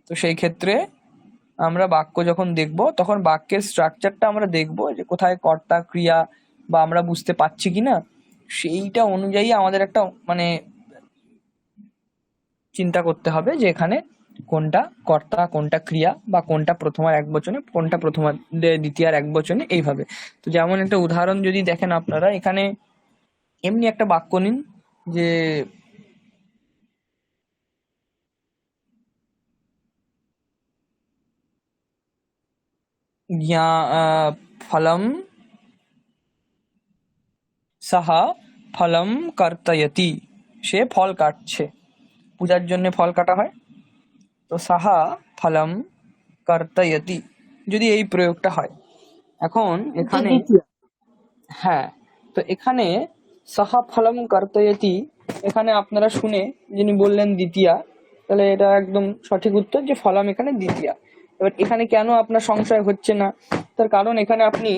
তো সেই ক্ষেত্রে আমরা বাক্য যখন দেখব তখন বাক্যের স্ট্রাকচারটা আমরা দেখব যে কোথায় কর্তা ক্রিয়া বা আমরা বুঝতে পারছি কিনা, সেইটা অনুযায়ী আমাদের একটা মানে চিন্তা করতে হবে যে এখানে কোনটা কর্তা কোনটা ক্রিয়া বা কোনটা প্রথমার এক বচনে কোনটা প্রথমার দ্বিতীয়ার এক বচনে, এইভাবে। তো যেমন একটা উদাহরণ যদি দেখেন আপনারা, এখানে এমনি একটা বাক্য নিন যে ফলম সাহা ফলম কর্তয়তি, সে ফল কাটছে। পূজার জন্য ফল কাটা হয়, তো সাহা ফলম কর্তয়তি যদি এই প্রয়োগটা হয়। এখন এখানে হ্যাঁ, তো এখানে সাহা ফলম কর্তয়তি, এখানে আপনারা শুনে যিনি বললেন দ্বিতীয়া, তাহলে এটা একদম সঠিক উত্তর যে ফলম এখানে দ্বিতীয়া। এবার এখানে কেন আপনার সংশয় হচ্ছে না, তার কারণ এখানে আপনি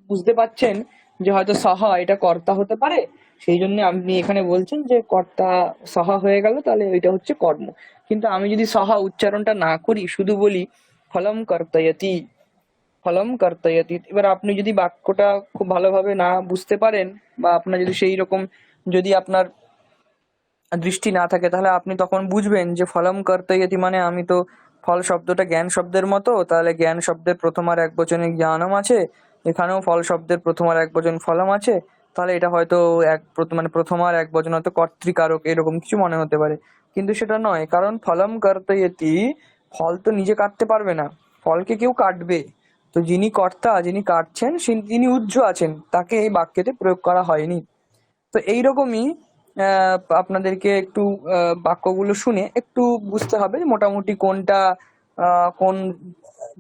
বুঝতে পাচ্ছেন যে হয়তো সাহা এটা কর্তা হতে পারে, সেই জন্য আপনি এখানে বলছেন যে কর্তা সাহা হয়ে গেল, তাহলে এটা হচ্ছে কর্ম। কিন্তু আমি যদি সাহা উচ্চারণটা না করি, শুধু বলি ফলম কর্তয়তি ফলম কর্তয়তি, এবার আপনি যদি বাক্যটা খুব ভালোভাবে না বুঝতে পারেন বা আপনার যদি সেই রকম যদি আপনার দৃষ্টি না থাকে, তাহলে আপনি তখন বুঝবেন যে ফলম কর্তয়তি মানে আমি তো ফল শব্দটা জ্ঞান শব্দের মতো, তাহলে জ্ঞান শব্দের প্রথম আর এক বচনে জ্ঞানম আছে, এখানেও ফল শব্দের প্রথম আর এক বচন ফলম আছে, তাহলে এটা হয়তো মানে প্রথম আর এক বচন হয়তো কর্তৃকারক এরকম কিছু মনে হতে পারে। কিন্তু সেটা নয়, কারণ ফলম কর্তয়তি, ফল তো নিজে কাটতে পারবে না, ফলকে কেউ কাটবে। তো যিনি কর্তা যিনি কাটছেন তিনি উহ্য আছেন, তাকে এই বাক্যতে প্রয়োগ করা হয়নি। তো এইরকমই আপনাদেরকে একটু বাক্যগুলো শুনে একটু বুঝতে হবে যে মোটামুটি কোনটা কোন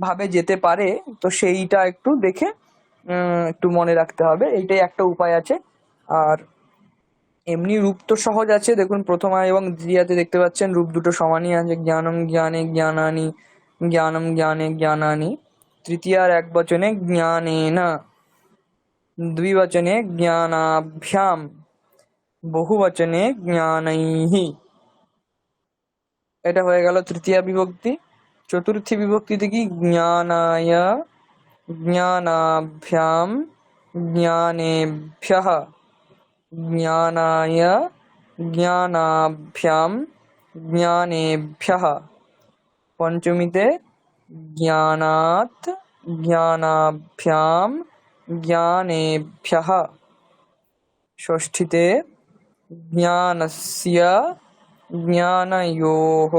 ভাবে যেতে পারে, তো সেইটা একটু দেখে একটু মনে রাখতে হবে, এইটাই একটা উপায় আছে। আর এমনি রূপ তো সহজ আছে, দেখুন প্রথমা এবং দ্বিতীয়াতে দেখতে পাচ্ছেন রূপ দুটো সমানই আছে, জ্ঞানম জ্ঞানে জ্ঞানানি, জ্ঞানম জ্ঞানে জ্ঞানানি। তৃতীয়ার এক বচনে জ্ঞানেনা, দ্বিবচনে জ্ঞানাভ্যাম, বহুবচনে জ্ঞানৈঃ। এটা হয়ে গেল তৃতীয়া বিভক্তি। চতুর্থী বিভক্তিতে কি জ্ঞানায় জ্ঞানাভ্যাম জ্ঞানেভ্যঃ, জ্ঞানায় জ্ঞানাভ্যাম জ্ঞানেভ্যঃ। পঞ্চমীতে জ্ঞানাৎ জ্ঞানাভ্যাম জ্ঞানেভ্যঃ। ষষ্ঠীতে জ্ঞানস্য জ্ঞানয়োঃ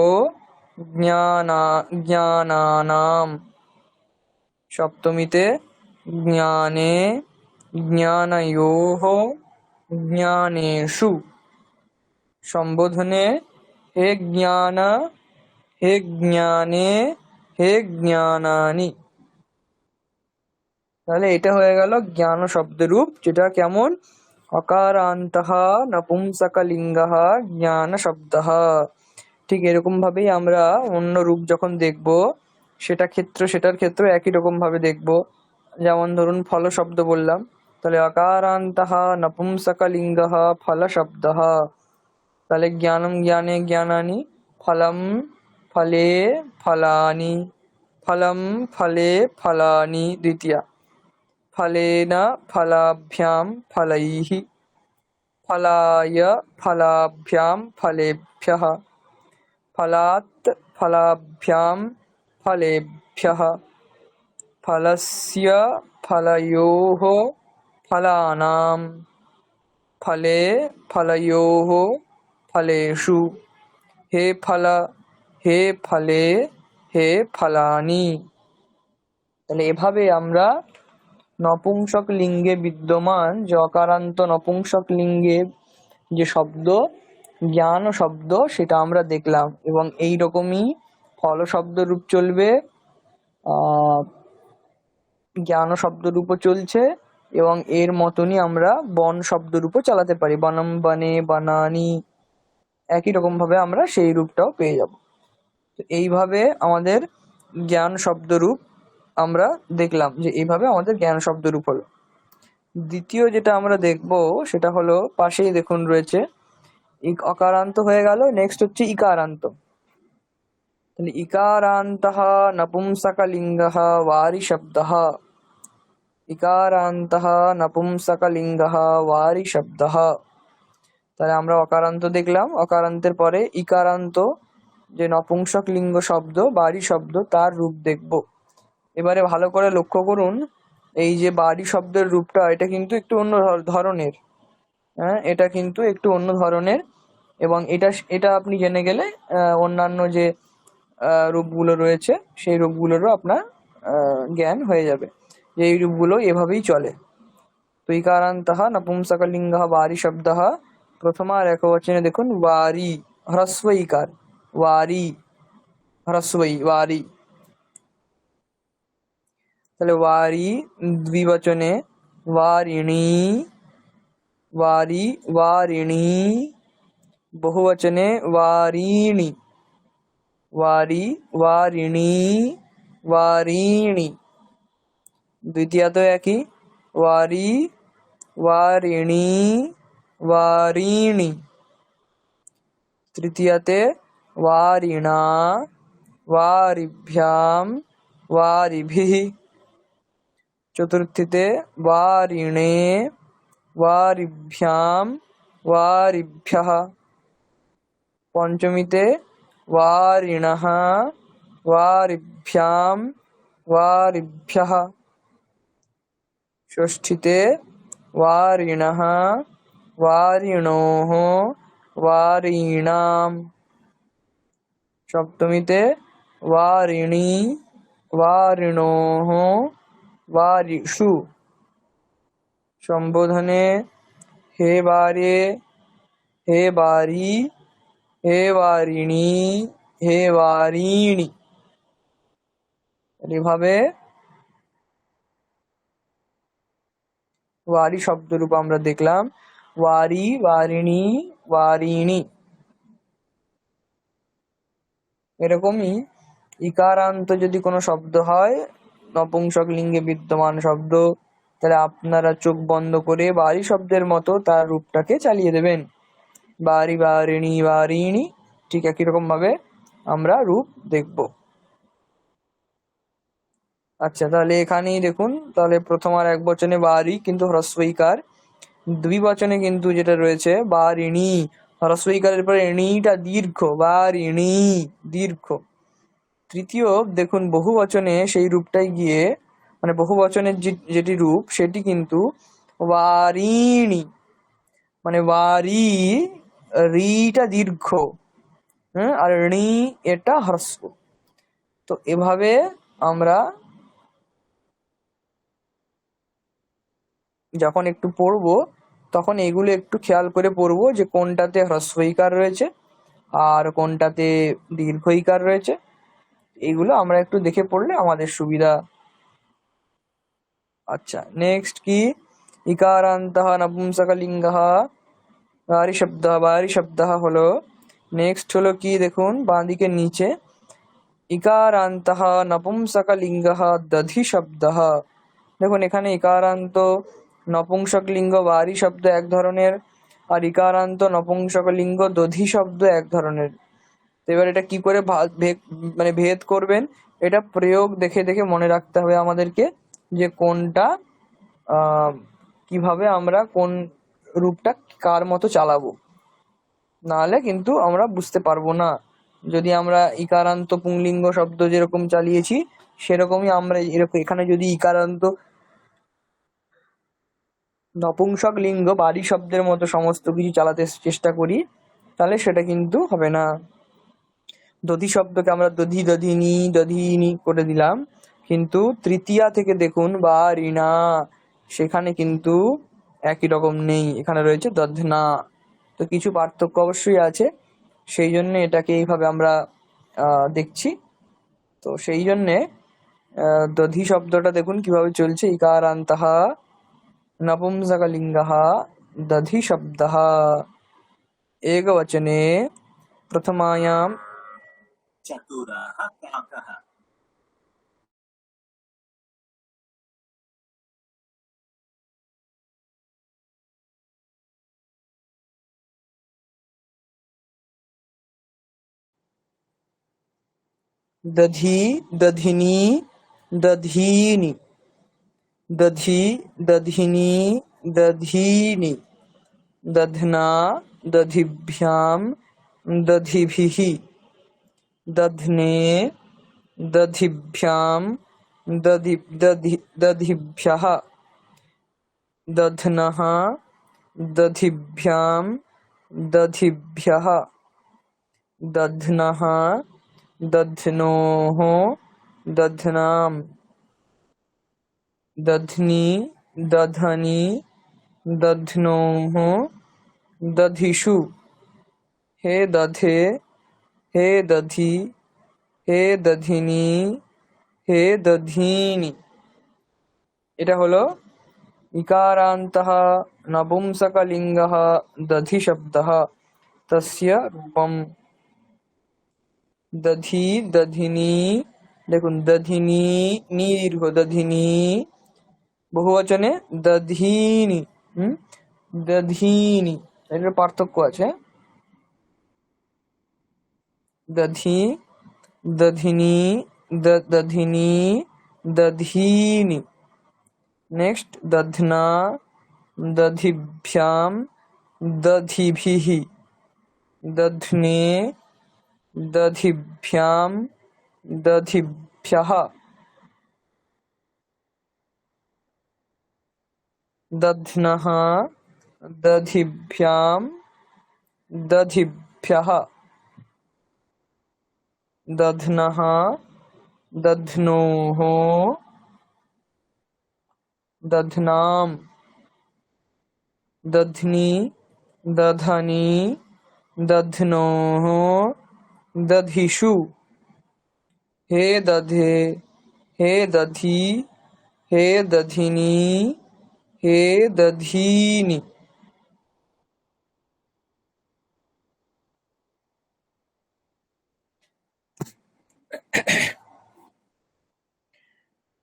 জ্ঞানানাম। সপ্তমীতে জ্ঞানে জ্ঞানয়োঃ জ্ঞানেষু। সম্বোধনে হে জ্ঞান হে জ্ঞানে হে জ্ঞানানি। তাহলে এটা হয়ে গেল জ্ঞান শব্দরূপ, যেটা কেমন অকারান্তঃ নপুংসকলিঙ্গঃ জ্ঞান শব্দঃ। ঠিক এরকম ভাবেই আমরা অন্য রূপ যখন দেখব সেটার ক্ষেত্র একই রকম ভাবে দেখব। যেমন ধরুন ফল শব্দ বললাম, তাহলে অকারান্তঃ নপুংসকলিঙ্গঃ ফল শব্দঃ। তাহলে জ্ঞানম জ্ঞানে জ্ঞানানি, ফলম ফলে ফলানি, ফলম ফলে ফলানি দ্বিতীয়া। ফলেন ফলাভ্যাম ফলৈঃ, ফলায় ফলাভ্যাম ফলেভ্যঃ, ফলাৎ ফলাভ্যাম ফলেভ্যঃ, ফলস্য ফলয়োঃ ফলানাম, ফলে ফলয়োঃ ফলেষু। হে ফল হে ফলে হে ফলানি। তাহলে এভাবে আমরা নপুংসক লিঙ্গে বিদ্যমান যে অকারান্ত নপুংসক লিঙ্গে যে শব্দ জ্ঞান শব্দ সেটা আমরা দেখলাম, এবং এই রকমই ফল শব্দ রূপ চলবে, জ্ঞান শব্দ রূপও চলছে, এবং এর মতনই আমরা বন শব্দ রূপও চালাতে পারি, বনম বনে বনানি, একই রকম ভাবে আমরা সেই রূপটাও পেয়ে যাব। তো এইভাবে আমাদের জ্ঞান শব্দরূপ আমরা দেখলাম যে এইভাবে আমাদের জ্ঞান শব্দরূপ হলো। দ্বিতীয় যেটা আমরা দেখব সেটা হলো পাশেই দেখুন রয়েছে অকারান্ত হয়ে গেল, নেক্সট হচ্ছে ইকারান্ত। তাহলে ইকারান্তः নপুংসকলিঙ্গः वारिशब्दः। ইকারান্তः নপুংসকলিঙ্গः वारिशब्दः। তাহলে আমরা অকারান্ত দেখলাম, অকারান্তের পরে ইকারান্ত যে নপুংসক লিঙ্গ শব্দ বাড়ি শব্দ তার রূপ দেখব। এবারে ভালো করে লক্ষ্য করুন, এই যে বাড়ি শব্দের রূপটা এটা কিন্তু একটু অন্য ধরনের। হ্যাঁ, এটা কিন্তু একটু অন্য ধরনের, এবং এটা এটা আপনি জেনে গেলে অন্যান্য যে রূপগুলো রয়েছে সেই রূপগুলোরও আপনার জ্ঞান হয়ে যাবে যে এই রূপগুলো এভাবেই চলে। তো ইকারান্তः নপুংসকলিঙ্গः वारि शब्दः। প্রথমা আর একবচনে দেখুন वारि, হ্রস্ব ইকার, वारि, হ্রস্ব ই, वारि। তাহলে वारि দ্বিবচনে वारिणी, वारि वारिणी। বহুবচনে वारीणि, वारि वारिणी वारीणि। দ্বিতীয়ত একই, वारि वारिणी वारीणि। तृतीयते वारिणा वारिभ्यां वारिभिः। चतुर्थीते वारिणे वारिभ्यां वारिभ्यः। पंचमीते वारिणः वारिभ्यां वारिभ्यः। षष्ठीते वारिणः वारिणोः वारीणाम्। सप्तमीते वारिणी वारिणोः वारिषु। संबोधने हे बारे हे बारी हे वारिणी हे वारीणि। এভাবে वारी শব্দরূপ আমরা দেখলাম, वारी वारिणी वारीणि। এরকমই ইকারান্ত যদি কোনো শব্দ হয় নপুংসক লিঙ্গে বিদ্যমান শব্দ, তাহলে আপনারা চোখ বন্ধ করে বাড়ি শব্দের মতো তার রূপটাকে চালিয়ে দেবেন, বাড়ি বারিণী বারিণী। ঠিক একই রকম ভাবে আমরা রূপ দেখব। আচ্ছা, তাহলে এখানেই দেখুন, তাহলে প্রথম আর এক বচনে বাড়ি কিন্তু হ্রস্ব ইকার, দ্বিবচনে কিন্তু যেটা রয়েছে বারিণী, হ্রস্ব ইকারের পরে ণীটা দীর্ঘ, বারিণী দীর্ঘ। তৃতীয় দেখুন বহু বচনে সেই রূপটাই গিয়ে, মানে বহু বচনের যেটি রূপ সেটি কিন্তু বারিণী, মানে বারি, রিটা দীর্ঘ, আর ণী এটা হ্রস্ব। তো এভাবে আমরা যখন একটু পড়বো তখন এগুলো একটু খেয়াল করে পড়বো যে কোনটাতে হ্রস্ব ইকার রয়েছে আর কোনটাতে দীর্ঘ ইকার রয়েছে। এগুলো আমরা একটু দেখে পড়লে আমাদের সুবিধা। আচ্ছা, নেক্সট কি, ইকারান্তः নপুংসকলিঙ্গः বারি শব্দः হলো। নেক্সট হলো কি দেখুন বাঁদিকে নিচে, ইকারান্তः নপুংসকলিঙ্গः দধি শব্দः। দেখুন এখানে ইকারান্ত নপুংসকলিঙ্গ বারি শব্দ এক ধরনের, আর ইকারান্ত নপুংসকলিঙ্গ দধি শব্দ এক ধরনের। তো এবার এটা কি করে মানে ভেদ করবেন, এটা প্রয়োগ দেখে দেখে মনে রাখতে হবে আমাদেরকে যে কোনটা কিভাবে আমরা কোন রূপটা কার মতো চালাবো, নাহলে কিন্তু আমরা বুঝতে পারবো না। যদি আমরা ইকারান্ত পুংলিঙ্গ শব্দ যেরকম চালিয়েছি সেরকমই আমরা এরকম এখানে যদি ইকারান্ত নপুংসক লিঙ্গ বাড়ি শব্দের মতো সমস্ত কিছু চালাতে চেষ্টা করি তাহলে সেটা কিন্তু হবে না। দধি শব্দকে আমরা দধি দধিনী দধিনী করে দিলাম, কিন্তু তৃতীয়া থেকে দেখুন বা রিনা, সেখানে কিন্তু একই রকম নেই, এখানে রয়েছে দধনা। তো কিছু পার্থক্য অবশ্যই আছে, সেই জন্য এটাকে এইভাবে আমরা দেখছি। তো সেই জন্যে দধি শব্দটা দেখুন কিভাবে চলছে, ইকারান্তः নপুংসকলিঙ্গः দধি শব্দः। एकवचने प्रथमायां चतुरः काकः। दधि दधिनी दधीनि दधि दधिनी दधीनि दध्ना दधिभ्यां दधिभिः दध्ने दधिभ्यां दधिभ्यः दध्नः दधिभ्यां दधिभ्यः दध्नः दध्नोः दध्नां दध्नी दधनी दध्नोः दधिषु हे दधे हे दधि हे दधिनी হে দধীনি। এটা হলো ইকারান্তः নপুংসকলিঙ্গः দধি শব্দः তস্য রূপম। দধি দধিনী, দেখুন দধিনী নি দীর্ঘ দধিনী, বহুবচনে দধীনি, দধীনি, এটার পার্থক্য আছে। দধি দধিনী দধিনী দধীনি। নেক্সট দধ্না দধিভ্যাম দধিভিः দধ্নে দধিভ্যাম দধিভ্যः দধ্নः দধিভ্যাম দধিভ্যः দধ্নः দধ্নোः দধ্নাম দধ্নি দধনি দধ্নোः দধিষু হে দধে হে দধি হে দধিনী হে দধীনি।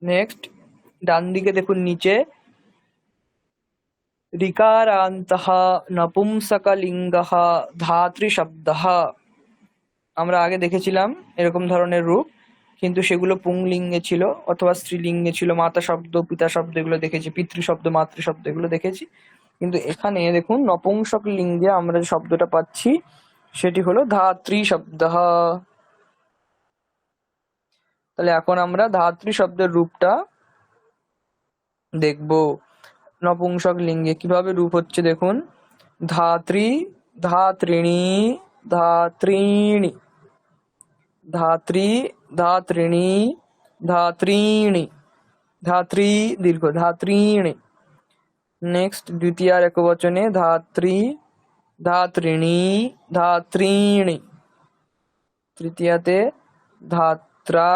নেক্সট ডান দিকে দেখুন নিচে ঋকারান্তः নপুংসকলিঙ্গः ধাত্রীশব্দः। আমরা আগে দেখেছিলাম এরকম ধরনের রূপ, কিন্তু সেগুলো পুংলিঙ্গে ছিল অথবা স্ত্রীলিঙ্গে ছিল। মাতা শব্দ পিতা শব্দ এগুলো দেখেছি, পিতৃশব্দ মাতৃশব্দ এগুলো দেখেছি, কিন্তু এখানে দেখুন নপুংসক লিঙ্গে আমরা যে শব্দটা পাচ্ছি সেটি হলো ধাত্রী শব্দ। তাহলে এখন আমরা ধাত্রী শব্দের রূপটা দেখব। নপুংসক লিঙ্গে কিভাবে রূপ হচ্ছে দেখুন, ধাত্রী ধাত্রিণী ধাত্রীণি, ধাত্রী ধাত্রিণী ধাত্রীণি, ধাত্রী দীর্ঘ ধাত্রীণি। নেক্সট দ্বিতীয়ার একবচনে ধাত্রী ধাত্রিণী ধাত্রীণি, তৃতীয়াতে ধাত্রা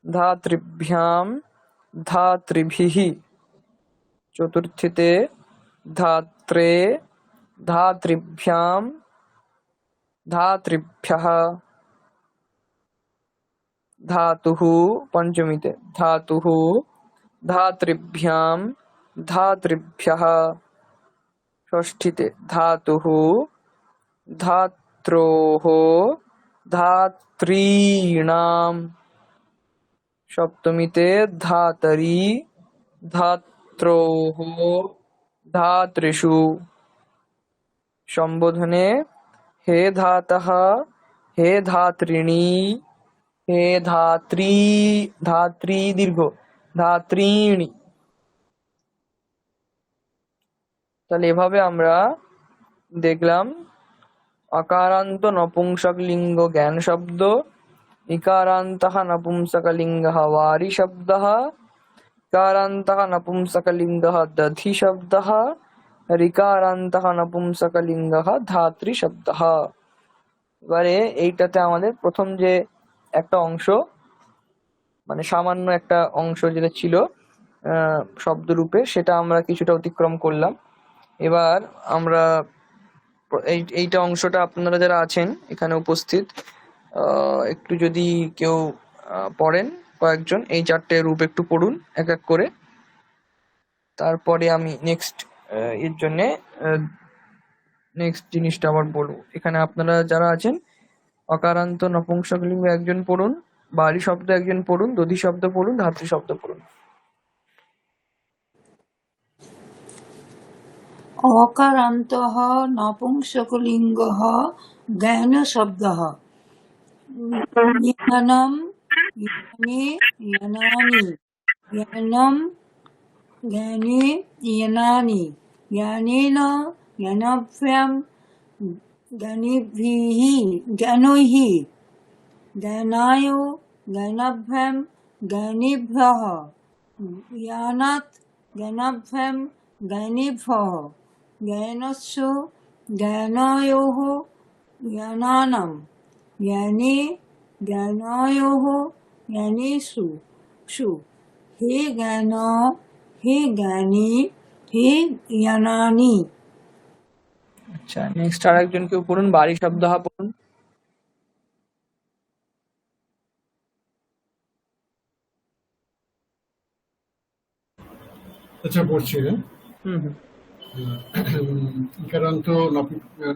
ধাতৃভ্যাম ধাতৃভিः, চতুর্থীতে ধাত্রে ধাতৃভ্যাম ধাতৃভ্যः, ধাতুः পঞ্চমীতে ধাতুः ধাতৃভ্যাম ধাতৃভ্যः, ষষ্ঠীতে ধাতুः ধাত্रोः ধাত্রীণাম, সপ্তমীতে ধাতরি ধাত্रोः ধাতৃষু, সম্বোধনে হে ধাতः হে ধাত্রিণী হে ধাত্রী ধাত্রী দীর্ঘ ধাত্রীণি। তাহলে এভাবে আমরা দেখলাম অকারান্ত নপুংসকলিঙ্গ জ্ঞান শব্দ, ইকারান্তः নপুংসকলিঙ্গः वारि शब्दः, ইকারান্তः নপুংসকলিঙ্গः दधि शब्दः, ঋকারান্তः নপুংসকলিঙ্গः ধাত্রী শব্দः। এবারে এইটাতে আমাদের প্রথম যে একটা অংশ, মানে সামান্য একটা অংশ যেটা ছিল শব্দরূপে, সেটা আমরা কিছুটা অতিক্রম করলাম। এবার আমরা এইটা অংশটা আপনারা যারা আছেন এখানে উপস্থিত, একটু যদি কেউ পড়েন কয়েকজন, এই চারটে রূপ একটু পড়ুন এক এক করে, তারপরে আমি নেক্সট এর জন্যে নেক্সট জিনিসটা আবার বলবো। এখানে আপনারা যারা আছেন অকারান্ত নপুংসকলিঙ্গ একজন পড়ুন, বাড়ি শব্দ একজন পড়ুন, দধি শব্দ পড়ুন, ধাত্রী শব্দ পড়ুন। অকারান্তः নপুংসকলিঙ্গः জ্ঞানশব্দः জ্ঞাनं জ্ঞানে জ্ঞানাनि জ্ঞাनं জ্ঞানে জ্ঞানাनि জ্ঞাनेन জ্ঞानाभ्यां জ্ঞानिभिः জ্ঞानैः জ্ঞानाय জ্ञानाभ्यां জ্ञानिभ्यः ज्ञानात् ज्ञानाभ्यां ज्ञानिभ्यः ज्ञानस्य ज्ञानयोः ज्ञानानां ज्ञाने ज्ञानयोः ज्ञानेषु हे ज्ञान हे ज्ञानी हे ज्ञानानि। আচ্ছা, নেক্সট আর একজন কেউ পড়ুন, বাড়ি শব্দ পড়ুন। আচ্ছা, পড়ছি। হুম হুম ইকারান্ত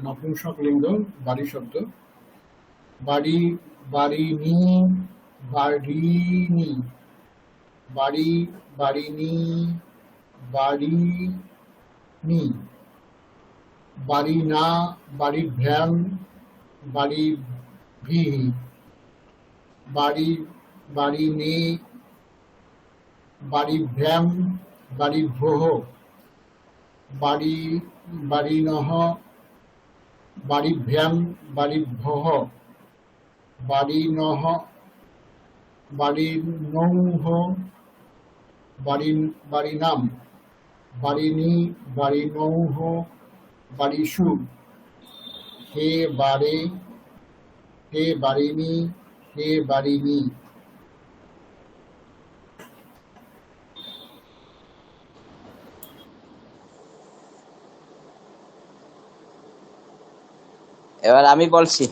নপুংসকলিঙ্গ বাড়ি শব্দ। বাড়ি, বাড়িনি, বাড়িনি, বাড়ি, বাড়িনি, বাড়িনি, বাড়ি না, বাড়িভ্যাং, বাড়িভিঃ, বাড়ি, বাড়িনে, বাড়িভ্যাং, বাড়িভ্যः, বাড়ি, বাড়িনঃ, বাড়িভ্যাং, বাড়িভ্যः, বাড়িনঃ, বাড়িনৌঃ, বাড়িনাম, বাড়িনি, বাড়িনৌঃ, বাড়িষু, হে বাড়ে, হে বাড়িনি, হে বাড়িনি। এবার আমি বলছি,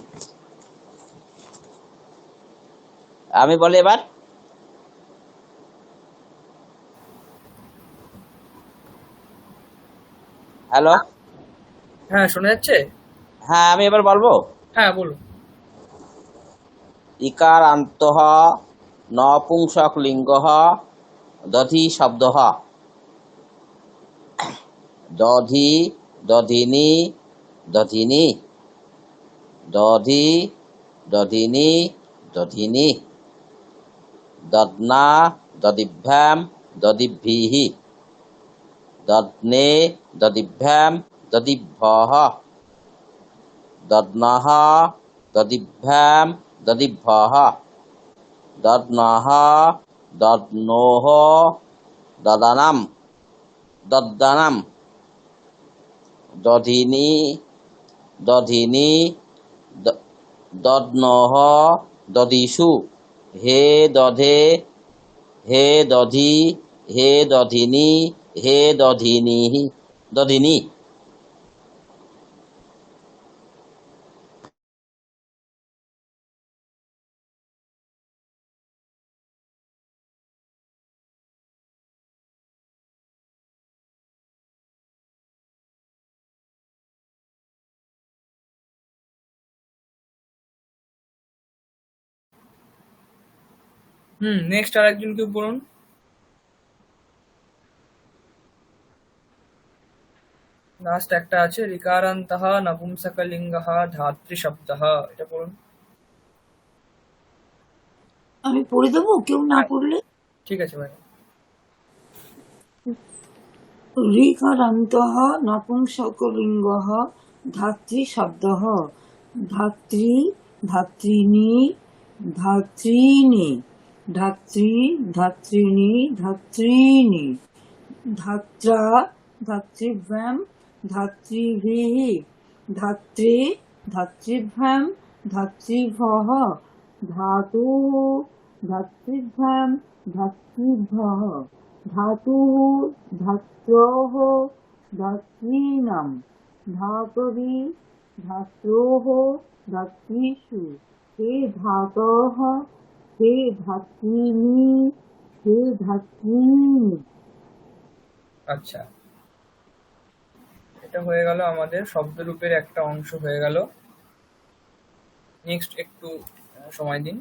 আমি বলি এবার। হ্যালো, হ্যাঁ শোনা যাচ্ছে? হ্যাঁ আমি এবার বলবো। হ্যাঁ বলুন। ইকারান্তঃ নপুংসকলিঙ্গঃ দধি শব্দঃ দধি, দধিনি, দধিনি, দধি, দধিনি, দধিনি, দধ্না, দধিভ্যাম, দধিভিঃ, দধ্নে, দধিভ্যাম, দধিভ্যः, দধ্নঃ, দধিভ্যাম, দধিভ্যः, দধ্নঃ, দধ্নোঃ, দদনাম, দদ্দনাম, দধিনি, দধিনি, দধ্নঃ, দধিষু, হে দধে, হে দধি, হে দধিনি, হে দধিনি, দধিনি। নেক্সট আর একজন কেউ পড়ুন। লাস্ট একটা আছে, ঋকারান্তঃ নপুংসকলিঙ্গঃ ধাত্রী শব্দঃ, এটা পড়ুন। আমি পড়ে দেবো, কেউ না পড়লে? ঠিক আছে ম্যাডাম। ঋকারান্তः নপুংসকলিঙ্গः ধাত্রী শব্দः ধাত্রী, ধাত্রিণী, ধাত্রীণি, ধাত্রী, ধাত্রিণী, ধাত্রীণি, ধাত্রা, ধাত্রীভ্যাং, ধাত্রীভিः, ধাত্রে, ধাত্রীভ্যাং, ধাত্রীভ্যः, ধাতুः, ধাত্রীভ্যাং, ধাত্রীভ্যः, ধাতুः, ধাত্रोः, ধাত্रीणां, धातवी, धात्रोः, धात्रीषु, हे धातोः, हे धात्रीणि, हे धात्रीणि। আচ্ছা, এটা হয়ে গেল আমাদের শব্দরূপের একটা অংশ হয়ে গেল। নেক্সট একটু সময় দিন।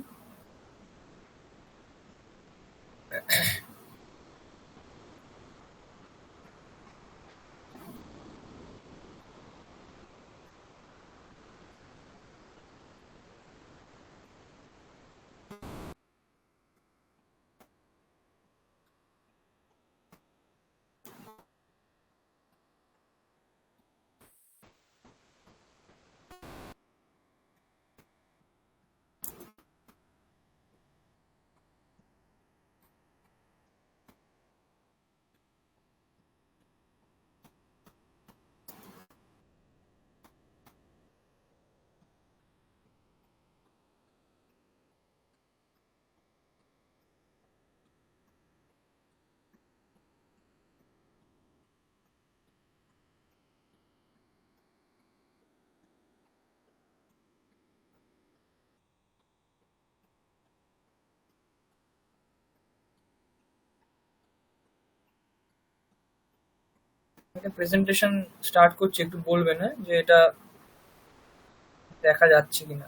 একটা প্রেজেন্টেশন স্টার্ট করছি, একটু বলবেন হ্যাঁ যে এটা দেখা যাচ্ছে কিনা।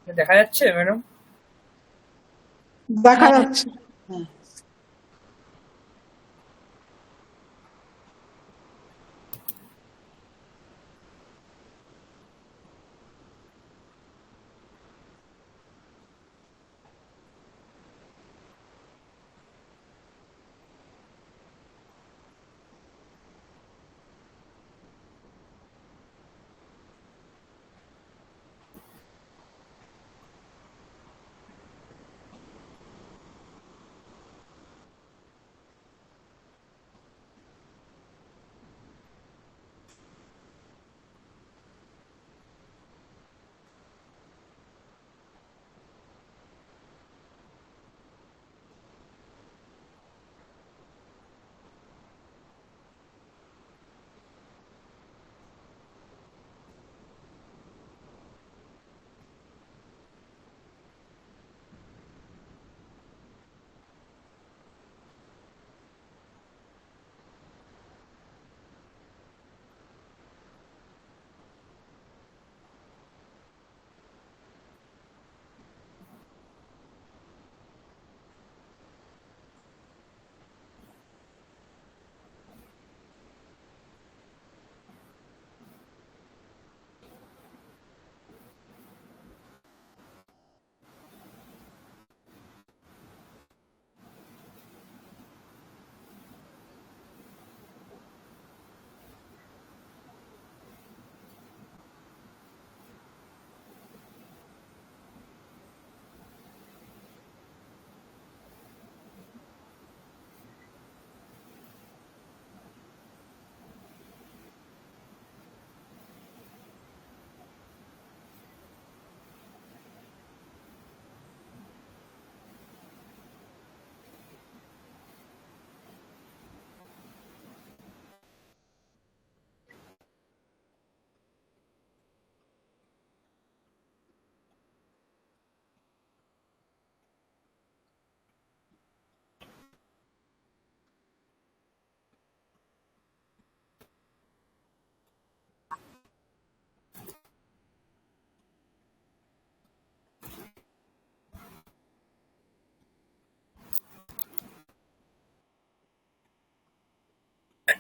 দেখা যাচ্ছে ম্যাডাম? দেখা যাচ্ছে।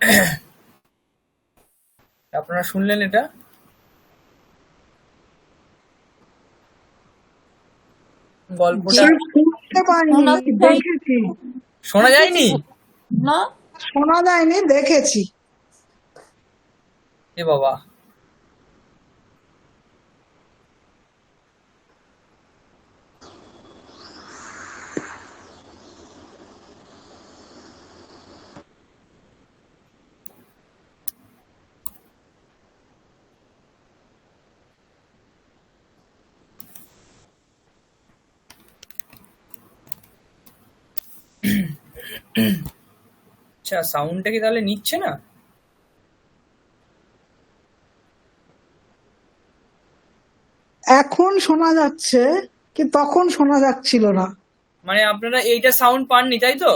হ্যাঁ, আপনারা শুনলেন এটা? গল্পটা শুনতে পাইনি, শোনা যায় দেখেছি। শোনা যায়নি? না? শোনা যায়নি, দেখেছি। এ বাবা, আচ্ছা সাউন্ডটা কি তাহলে নিচ্ছে না? এখন শোনা যাচ্ছে কি তখন শোনা যাচ্ছিল না। মানে আপনারা এইটা সাউন্ড পাননি তাই তো?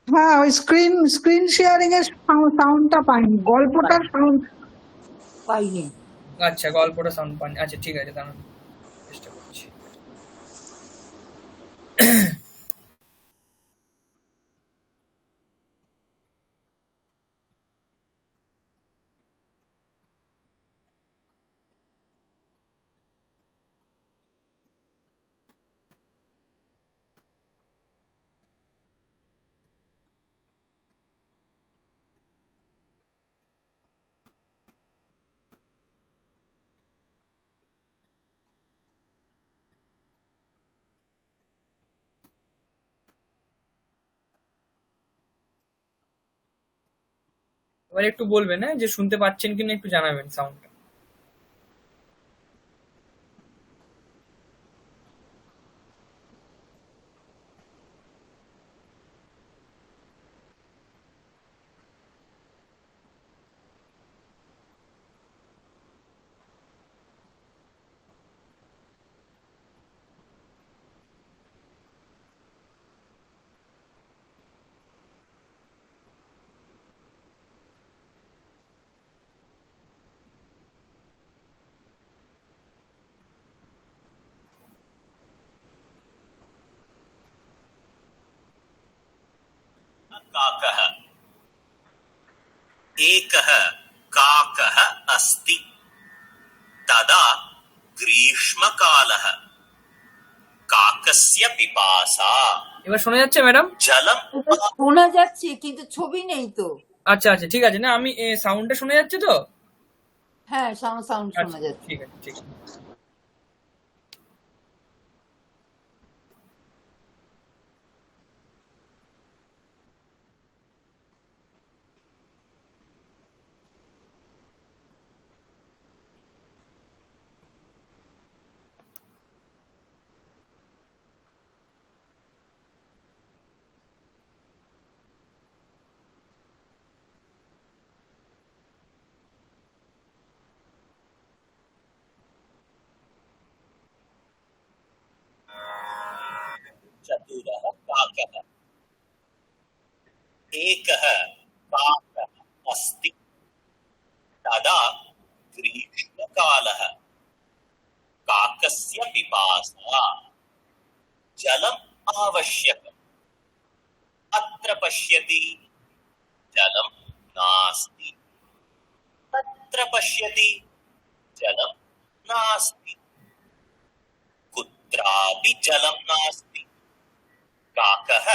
হ্যাঁ, ওই স্ক্রিন শেয়ারিং এর সাউন্ডটা পাইনি, গল্পটার সাউন্ড পাইনি। আচ্ছা, গল্পটা সাউন্ড পাননি। আচ্ছা ঠিক আছে, দাঁড়ান চেষ্টা করছি। এবার একটু বলবেন, হ্যাঁ, যে শুনতে পাচ্ছেন কিনা একটু জানাবেন সাউন্ডটা। काकः एकः काकः अस्ति तदा ग्रीष्मकालः काकस्य पिपासा এবার শোনা যাচ্ছে ম্যাডাম? जलम শোনা যাচ্ছে কিন্তু ছবি নেই তো। আচ্ছা আচ্ছা ঠিক আছে, না আমি সাউন্ডটা শোনা যাচ্ছে তো? হ্যাঁ, সাউন্ড শোনা আচ্ছা যাচ্ছে। ঠিক আছে ঠিক আছে। चतुरः काकः एकः काकः अस्ति तदा ग्रीष्मकालः काकस्य पिपासा जलम् आवश्यकम् अत्र पश्यति जलं नास्ति तत्र पश्यति जलं नास्ति कुत्रापि जलं नास्ति काकः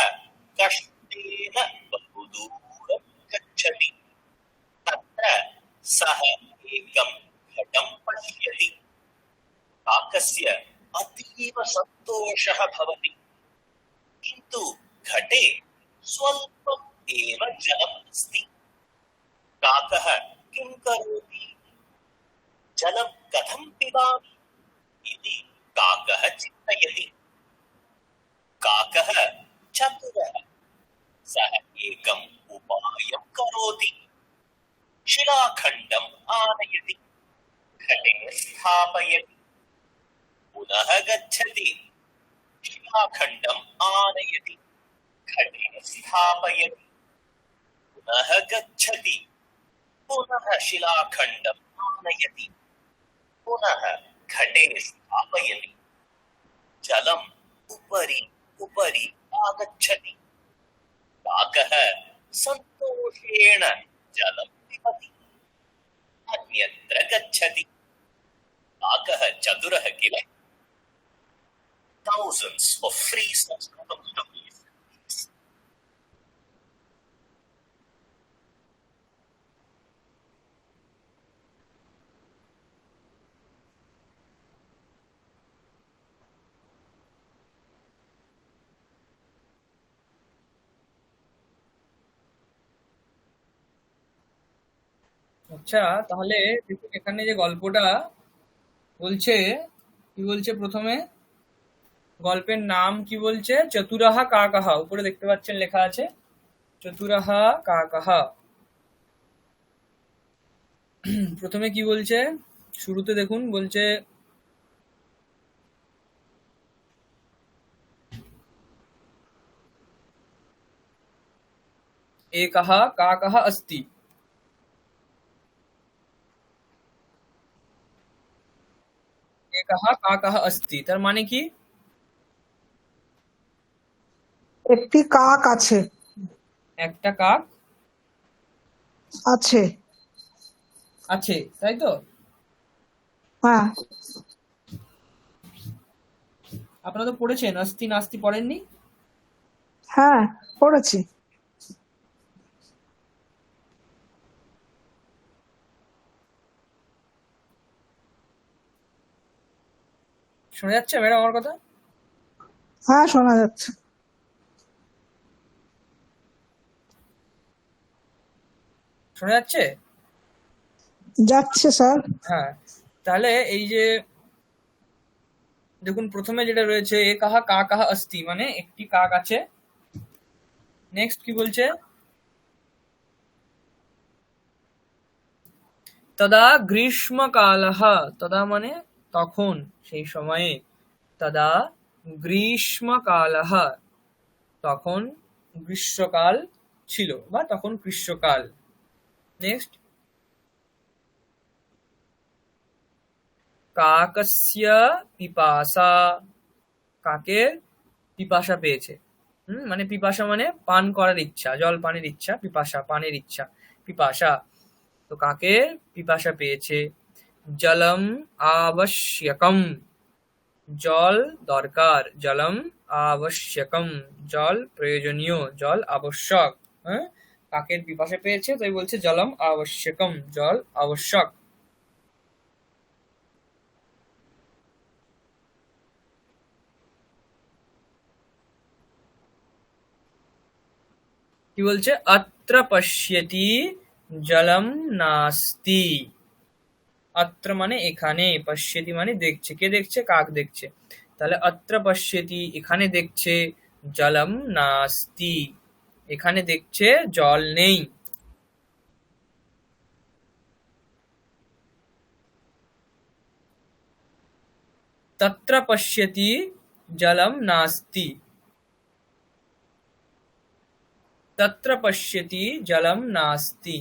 कष्टेन बहुदूरं गच्छति तत्र सः एकं घटं पश्यति काकस्य अतीव सन्तोषः भवति किन्तु घटे स्वल्पम् एव जलम् अस्ति काकः किं करोति जलं कथं पिबामि इति काकः चिन्तयति काकः चतुरः सः एकम् उपायं करोति शिलाखण्डम् आनयति घटे स्थापयति पुनः गच्छति शिलाखण्डम् आनयति घटे स्थापयति पुनः गच्छति पुनः शिलाखण्डम् आनयति पुनः घटे स्थापयति जलम् उपरि उपरि आगच्छति काकः सन्तोषेण जलं पिबति अन्यत्र गच्छति काकः चतुरः किल thousands of free Sanskritam stories. আচ্ছা তাহলে দেখুন এখানে যে গল্পটা বলছে, কি বলছে প্রথমে? গল্পের নাম কি বলছে? চতুরাহা কাকাহা। উপরে দেখতে পাচ্ছেন লেখা আছে চতুরাহা কাকাহা। প্রথমে কি বলছে? শুরুতে দেখুন বলছে एकः काकः अस्ति। एकः काकः अस्ति তার মানে কি? একটি কাক আছে। একটা কাক আছে। আছে, তাই তো? হ্যাঁ, আপনারা তো পড়েছেন, অস্তি নাস্তি পড়েননি? হ্যাঁ পড়েছি। শোনা যাচ্ছে ম্যাডাম আমার কথা? হ্যাঁ শোনা যাচ্ছে। শোনা যাচ্ছে? যাচ্ছে স্যার। হ্যাঁ, তাহলে এই যে দেখুন প্রথমে যেটা রয়েছে এ কাহা কা কাহা অস্তি, মানে একটি কাক আছে। নেক্সট কি বলছে? তদা গ্রীষ্মকালহ, তদা মানে তখন, সেই সময়ে। তদা গ্রীষ্মকালহ, তখন গ্রীষ্মকাল ছিল বা তখন গ্রীষ্মকাল। নেক্সট, কাকস্য পিপাসা, কাকের পিপাসা পেয়েছে। মানে পিপাসা মানে পান করার ইচ্ছা, জল পানের ইচ্ছা, পিপাসা পানের ইচ্ছা, পিপাসা। তো কাকের পিপাসা পেয়েছে। জলম আবশ্যকম, জল দরকার। জলম আবশ্যকম, জল প্রয়োজনীয়, জল আবশ্যক। হ্যাঁ, কাকের পিপাসা পেয়েছে তাই বলছে জলম আবশ্যকম, জল আবশ্যক। কি বলছে? অত্র পশ্যতি জলম নাস্তি। অত্র মানে এখানে, পশ্যতি মানে দেখছে। কে দেখছে? কাক দেখছে। তাহলে অত্র পশ্যতি, এখানে দেখছে, জলম নাস্তি, এখানে দেখছে জল নেই। তত্র পশ্যতি জলম নাস্তি, তত্র পশ্যতি জলম নাস্তি,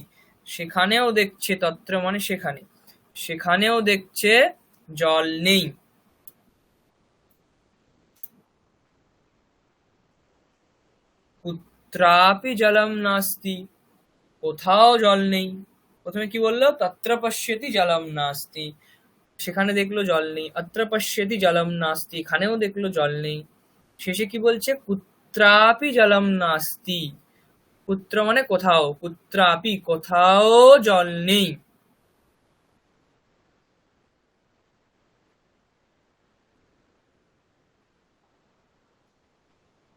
সেখানেও দেখছে, তত্র মানে সেখানে, সেখানেও দেখছে জল নেই। কুত্রাপি জলম নাস্তি, কোথাও জল নেই। প্রথমে কি বললো? তত্র পশ্যতি জলম নাস্তি, সেখানে দেখলো জল নেই। অত্র পশ্যতি জলম নাস্তি, এখানেও দেখলো জল নেই। শেষে কি বলছে? কুত্রাপি জলম নাস্তি, কুত্র মানে কোথাও, কুত্রাপি কোথাও জল নেই।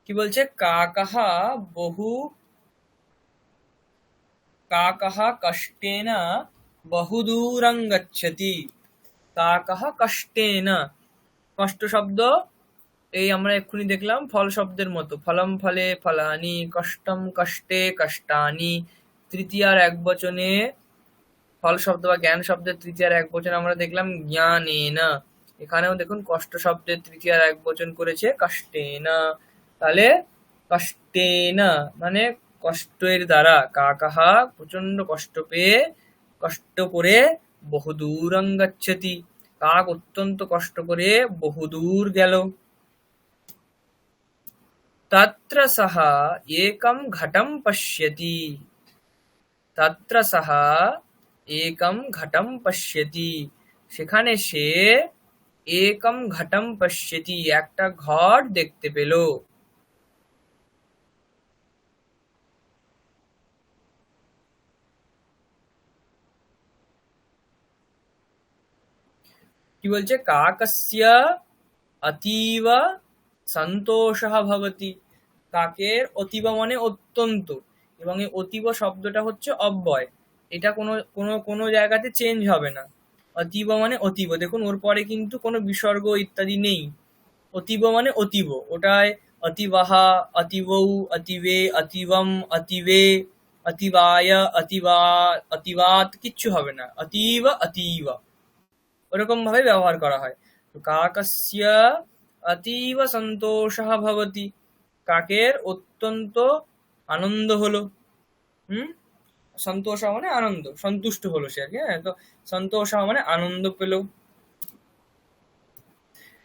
কি বলছে? কাকः বহু, কাকः কষ্টেন বহুদূরং গচ্ছতি। কাকः কষ্টেন, কষ্ট শব্দ এই আমরা এক্ষুনি দেখলাম ফল শব্দের মতো। ফলম ফলে ফলানি, কষ্টম কষ্টে কষ্টানি। তৃতীয়ার এক বচনে ফল শব্দ বা জ্ঞান শব্দের তৃতীয়ার এক বচন আমরা দেখলাম জ্ঞানেন। এখানেও দেখুন কষ্ট শব্দের তৃতীয়ার এক বচন করেছে কষ্টেন। তাহলে কষ্টেন মানে কষ্টের দ্বারা। কাকাহা প্রচন্ড কষ্ট পেয়ে, কষ্ট করে, বহুদূরং গচ্ছতি, কাক অত্যন্ত কষ্ট করে বহুদূর গেল। তত্র সহ একম ঘটম পশ্যতি, তত্র সহ একম ঘটম পশ্যতি, সেখানে সে একম ঘটম পশ্যতি, একটা ঘট দেখতে পেল। কি বলছে? কাকস্য অতীব সন্তোষঃ ভবতি, কাকের অতীব মানে অত্যন্ত, এবং এই অতীব শব্দটা হচ্ছে অব্যয়, এটা কোনো কোনো কোনো জায়গাতে চেঞ্জ হবে না। অতীব মানে অতীব, দেখুন ওর পরে কিন্তু কোনো বিসর্গ ইত্যাদি নেই। অতীব মানে অতীব, ওটায় অতিবাহা, অতীবৌ, অতীবে, অতীবম, অতীবে, অতীবায়, অতীবা, অতীবাত কিচ্ছু হবে না। অতীব, অতীব, ওরকম ভাবে ব্যবহার করা হয়। তো কাকস্য অতীব সন্তোষঃ ভবতি, কাকের অত্যন্ত আনন্দ হলো। সন্তোষ মানে আনন্দ, সন্তুষ্ট হলো সে আর কি। হ্যাঁ, তো সন্তোষ মানে আনন্দ পেল।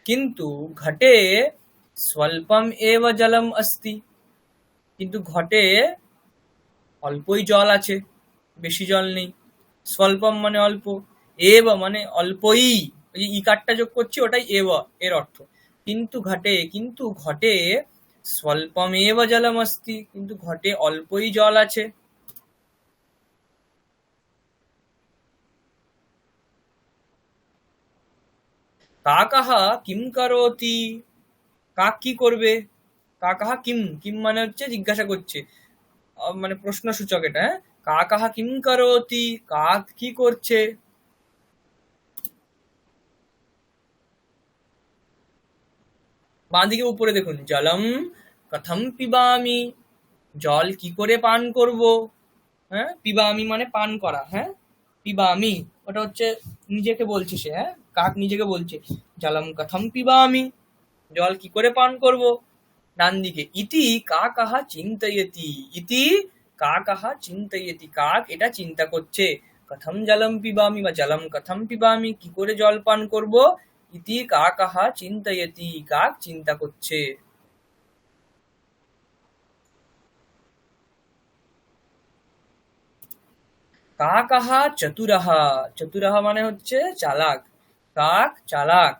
কিন্তু ঘটে স্বল্পম এব জলম अस्ति, কিন্তু ঘটে অল্পই জল আছে, বেশি জল নেই। স্বল্পম মানে অল্প, এব মানে অল্পই, ওই যে ইকারটা যোগ করছি ওটাই এব এর অর্থ। কিন্তু ঘটে স্বল্পম এব জলম अस्ति, কিন্তু ঘটে অল্পই জল আছে। কাকः কিম করোতি, কাক কি করবে? কাকः কিম, কিম মানে হচ্ছে জিজ্ঞাসা করছে, মানে প্রশ্নসূচক এটা। হ্যাঁ, কাকः কিম করোতি, কাক কি করছে? বাঁদিকে উপরে দেখুন, জলম কথম পিবামি, জল কি করে পান করব। হ্যাঁ, পিবামি মানে পান করা। হ্যাঁ, পিবামি ওটা হচ্ছে নিজেকে বলছে সে। হ্যাঁ, কাক নিজেকে বলছে, জলম কথম পিবামি, জল কি করে পান করব। ডান দিকে ইতি কাকः চিন্তয়তি, ইতি কাকः চিন্তয়তি, কাক এটা চিন্তা করছে। কথম জলম পিবামি বা জলম কথম পিবামি, কি করে জল পান করব। ইতি কাকः চিন্তয়তি, কাক চিন্তা করছে। কাকः চতুরः, চতুরः মানে হচ্ছে চালাক, কাক চালাক।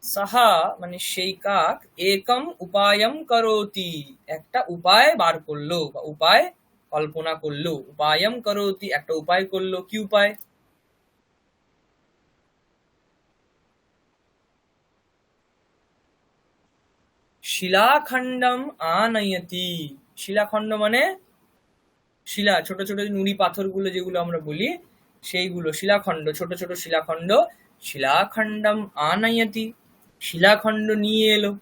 সাহা মানে সেই কাক, একম উপায়ম করোতি, একটা উপায় বার করলো বা উপায় কল্পনা করলো। উপায়ম করোতি একটা উপায় করলো, কি উপায়? শিলাখণ্ডম আনয়তি, শিলাখণ্ড মানে শিলা, ছোট ছোট নুড়ি পাথরগুলো যেগুলো আমরা বলি সেইগুলো শিলাখণ্ড, ছোট ছোট শিলাখণ্ড। শিলাখণ্ডম আনয়তি, শিলাখণ্ড নিয়ে এলো।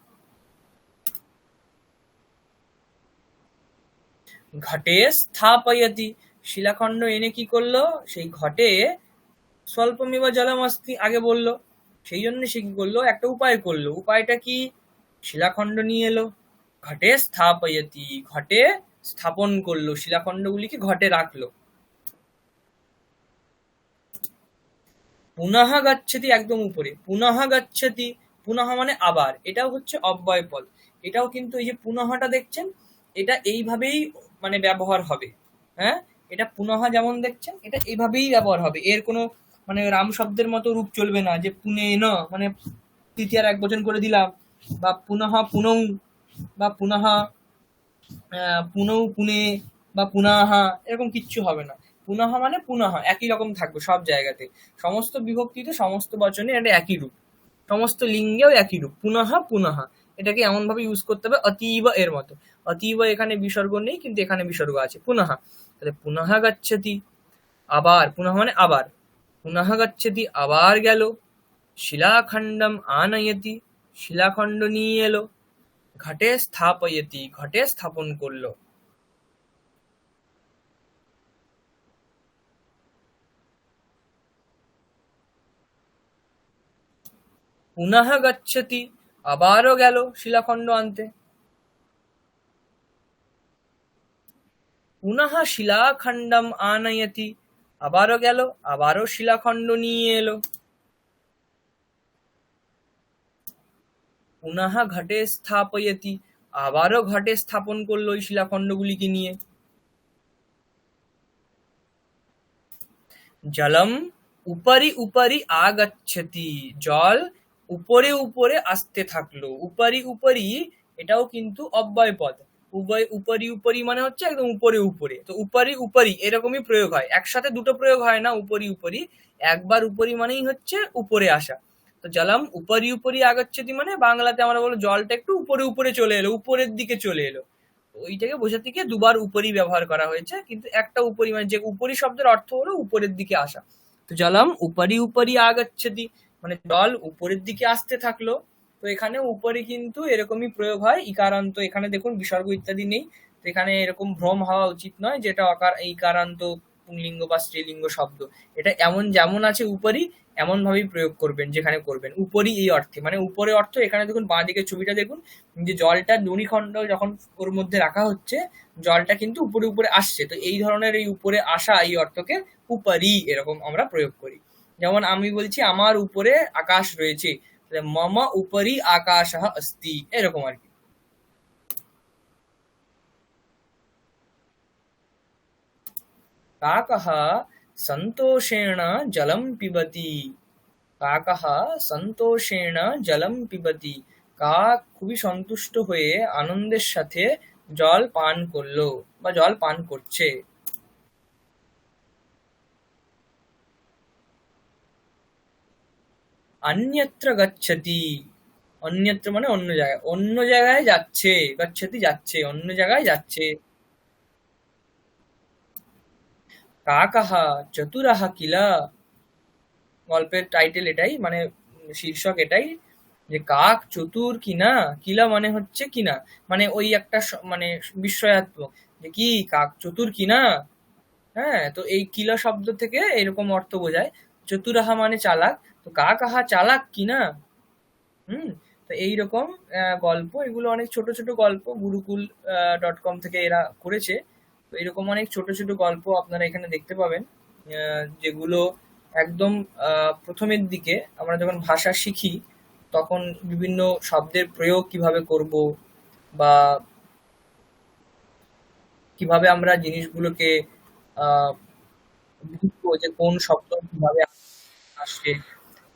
ঘটে স্থাপয়তি, শিলাখণ্ড এনে কি করলো, সেই ঘটে স্বল্পমেব জলম अस्ति আগে বললো, সেই জন্য সে কি করলো, একটা উপায় করলো। উপায়টা কি? শিলাখণ্ড নিয়ে এলো। ঘটে স্থাপয়তি, ঘটে স্থাপন করলো, শিলাখণ্ডগুলিকে ঘটে রাখলো। পুনঃ গচ্ছতি একদম উপরে, পুনঃ গচ্ছতি, পুনঃ মানে আবার, এটাও হচ্ছে অব্যয় পদ। এটাও কিন্তু এই যে পুনঃটা দেখছেন, এটা এইভাবেই মানে ব্যবহার হবে। হ্যাঁ, এটা পুনঃ যেমন দেখছেন এটা এইভাবেই ব্যবহার হবে, এর কোনো মানে রাম শব্দের মতো রূপ চলবে না যে পুনে ন মানে তৃতীয়ার এক বচন করে দিলাম, বা পুনঃ পুনৌ, বা পুনঃ পুনৌ পুনে, বা পুনাহা, এরকম কিচ্ছু হবে না। পুনঃ মানে পুনঃ, একই রকম থাকবে সব জায়গাতে, সমস্ত বিভক্তিতে সমস্ত বচনে এটা একই রূপ, সমস্ত লিঙ্গেও একই রূপ, পুনঃ পুনঃ। এটাকে এমন ভাবে ইউজ করতে হবে অতীব এর মতো। অতীব এখানে বিসর্গ নেই, কিন্তু এখানে বিসর্গ আছে, পুনঃ। তাহলে পুনঃ গচ্ছতি, আবার, পুনঃ মানে আবার, পুনঃ গচ্ছতি আবার গেল। শিলাখণ্ডম আনয়তি, শিলাখণ্ড নিয়ে এলো। ঘটে স্থাপয়তি, ঘটে স্থাপন করলো। পুনঃ গচ্ছতি আবারও গেল শিলাখণ্ড আনতে। পুনঃ শিলাখণ্ডম আনয়তি, আবারও গেল, আবারও শিলাখণ্ড নিয়ে এলো। পুনঃ ঘটে স্থাপয়তি, আবারও ঘটে স্থাপন করলো ওই শিলাখণ্ডগুলিকে নিয়ে। জলম উপরি উপরি আগচ্ছতি, জল উপরে উপরে আসতে থাকলো। উপরি উপরি এটাও কিন্তু অব্যয় পদ। উপরি উপরি মানে হচ্ছে একদম উপরে উপরে, তো উপরি উপরি এরকমই প্রয়োগ হয়, একসাথে দুটো প্রয়োগ হয় না। উপরি উপরি, একবার উপরি মানেই হচ্ছে উপরে আসা। তো জলম উপরি উপরি আগচ্ছতি মানে বাংলাতে আমরা বলবো জলটা একটু উপরে উপরে চলে এলো, উপরের দিকে চলে এলো। ওইটাকে বোঝাতে গিয়ে দুবার উপরি ব্যবহার করা হয়েছে, কিন্তু একটা উপরি মানে যে উপরি শব্দের অর্থ হলো উপরের দিকে আসা। তো জলম উপরি উপরি আগচ্ছতি মানে জল উপরের দিকে আসতে থাকলো। তো এখানে উপরে কিন্তু এরকমই প্রয়োগ হয়, ইকারান্ত, এখানে দেখুন বিসর্গ ইত্যাদি নেই, তো এখানে এরকম ভ্রম হওয়া উচিত নয় যেটা ইকারান্ত পুংলিঙ্গ বা স্ত্রীলিঙ্গ শব্দ। এটা এমন যেমন আছে উপরি এমন ভাবেই প্রয়োগ করবেন যেখানে করবেন। উপরই এই অর্থে, মানে উপরে অর্থ এখানে দেখুন বাঁ দিকের ছবিটা দেখুন, যে জলটা দড়িখণ্ড যখন ওর মধ্যে রাখা হচ্ছে, জলটা কিন্তু উপরে উপরে আসছে, তো এই ধরনের এই উপরে আসা এই অর্থকে উপরি এরকম আমরা প্রয়োগ করি। যেমন আমি বলছি আমার উপরে আকাশ রয়েছে, মম উপরি আকাশः अस्ति, এরকম আর কি। কাকः সন্তোষেণ জলম পিবতি, কাকः সন্তোষেণ জলম পিবতি, কাক খুবই সন্তুষ্ট হয়ে আনন্দের সাথে জল পান করলো বা জল পান করছে। অন্যত্র গচ্ছতি, অন্যত্র মানে অন্য জায়গায়, অন্য জায়গায় যাচ্ছে, গচ্ছতি যাচ্ছে, অন্য জায়গায় যাচ্ছে। কাকः চতুরः কিল, গল্পের টাইটেল এটাই, মানে শীর্ষক এটাই, যে কাক চতুর কিনা, কিলা মানে হচ্ছে কিনা, মানে ওই একটা মানে বিস্ময়াত্মক, যে কি কাক চতুর কিনা। হ্যাঁ, তো এই কিলা শব্দ থেকে এরকম অর্থ বোঝায়, চতুরাহা মানে চালাক, তো কাকাহা চালাক কিনা। হুম। তো এইরকম গল্প, এগুলো অনেক ছোট ছোট গল্প, গুরুকুল .com থেকে এরা করেছে। তো এরকম অনেক ছোট ছোট গল্প আপনারা এখানে দেখতে পাবেন, যেগুলো একদম প্রথমের দিকে আমরা যখন ভাষা শিখি তখন বিভিন্ন শব্দের প্রয়োগ কিভাবে করব, বা কিভাবে আমরা জিনিসগুলোকে আহ বুঝবো যে কোন শব্দ কিভাবে আসছে,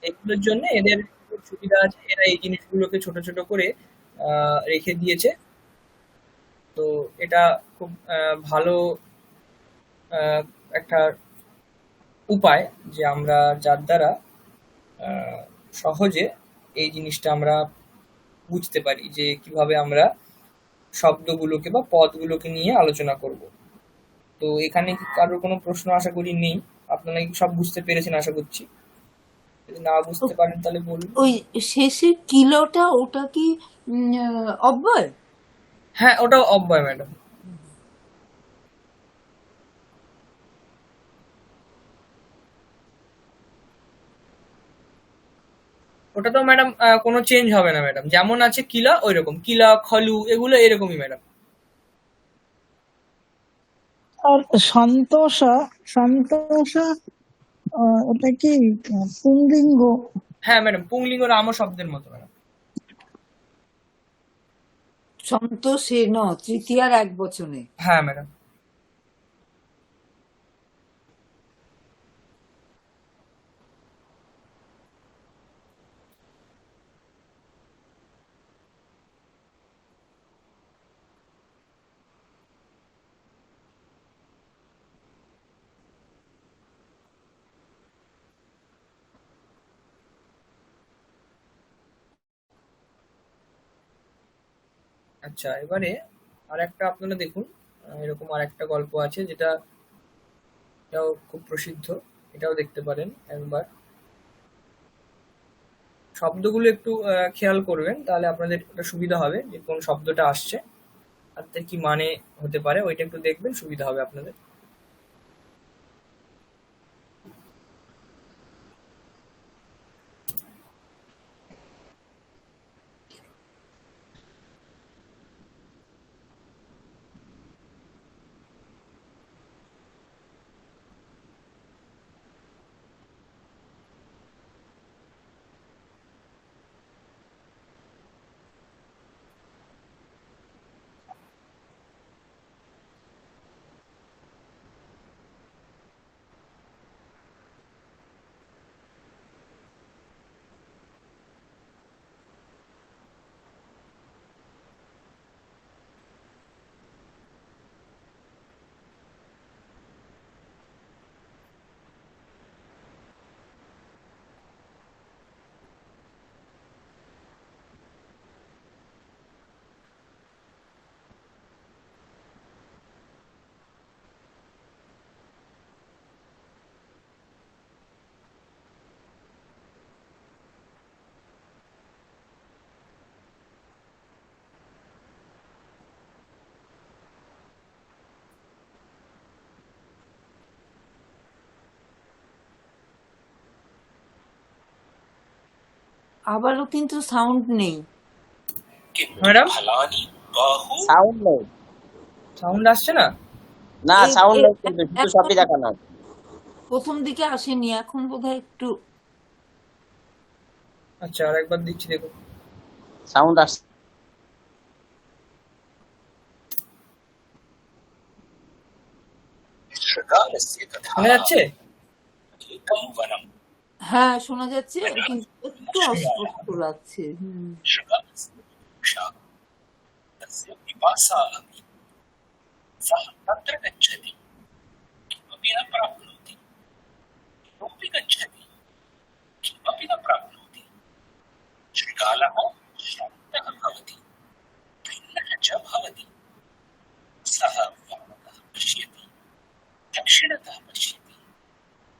এগুলোর জন্য এদের খুব সুবিধা আছে, এরা এই জিনিসগুলোকে ছোট ছোট করে রেখে দিয়েছে। তো এটা খুব ভালো আহ, একটা উপায়, যে আমরা যার দ্বারা আহ, সহজে এই জিনিসটা আমরা বুঝতে পারি, যে কিভাবে আমরা শব্দগুলোকে বা পদগুলোকে নিয়ে আলোচনা করব। তো এখানে কি কারোর কোনো প্রশ্ন আশা করি নেই, আপনারা কি সব বুঝতে পেরেছেন আশা করছি, যদি না বুঝতে পারেন তাহলে বলুন। ওই শেষের কিলোটা ওটা কি অব্যয়? হ্যাঁ, ওটাও অব্যয় ম্যাডাম। ওটা তো ম্যাডাম কোনো চেঞ্জ হবে না ম্যাডাম, যেমন আছে কিলা ওই রকম, কিলা খলু এগুলো এরকমই ম্যাডাম। আর সন্তোষা, সন্তোষা ওটা কি পুংলিঙ্গ? হ্যাঁ ম্যাডাম, পুংলিঙ্গ রাম শব্দের মতো ম্যাডাম। সন্তোষেন, তৃতীয়ার এক বচনে। হ্যাঁ ম্যাডাম। আচ্ছা, এবারে আর একটা আপনারা দেখুন, এরকম আর একটা গল্প আছে যেটা, এটাও খুব প্রসিদ্ধ, এটাও দেখতে পারেন একবার। শব্দগুলো একটু খেয়াল করবেন, তাহলে আপনাদের একটা সুবিধা হবে যে কোন শব্দটা আসছে আর তার কি মানে হতে পারে, ওইটা একটু দেখবেন, সুবিধা হবে আপনাদের। আবারও কিন্তু সাউন্ড নেই। किन्तु ম্যাডাম फलानि बहु সাউন্ড নেই, সাউন্ড আসছে না? না এই সাউন্ড এই নেই, কিন্তু শুধু এখন সবই দেখানো হচ্ছে। প্রথম দিকে আসেনি, এখন বোধহয় একটু। আচ্ছা, আর একবার দিচ্ছি, দেখুন। সাউন্ড আসছে। शृगालस्य कथा শোনা যাচ্ছে? एकं वनं হ্যাঁ শোনা যাচ্ছে, কিন্তু একটু অস্পষ্ট লাগছে। शृगालस्य वृक्षा तस्य पिपासा अपि सः तत्र गच्छति किमपि न प्राप्नोति कोऽपि गच्छति किमपि न प्राप्नोति शृगालः शान्तः भवति भिन्नः च भवति सः वामतः पश्यति दक्षिणतः पश्यति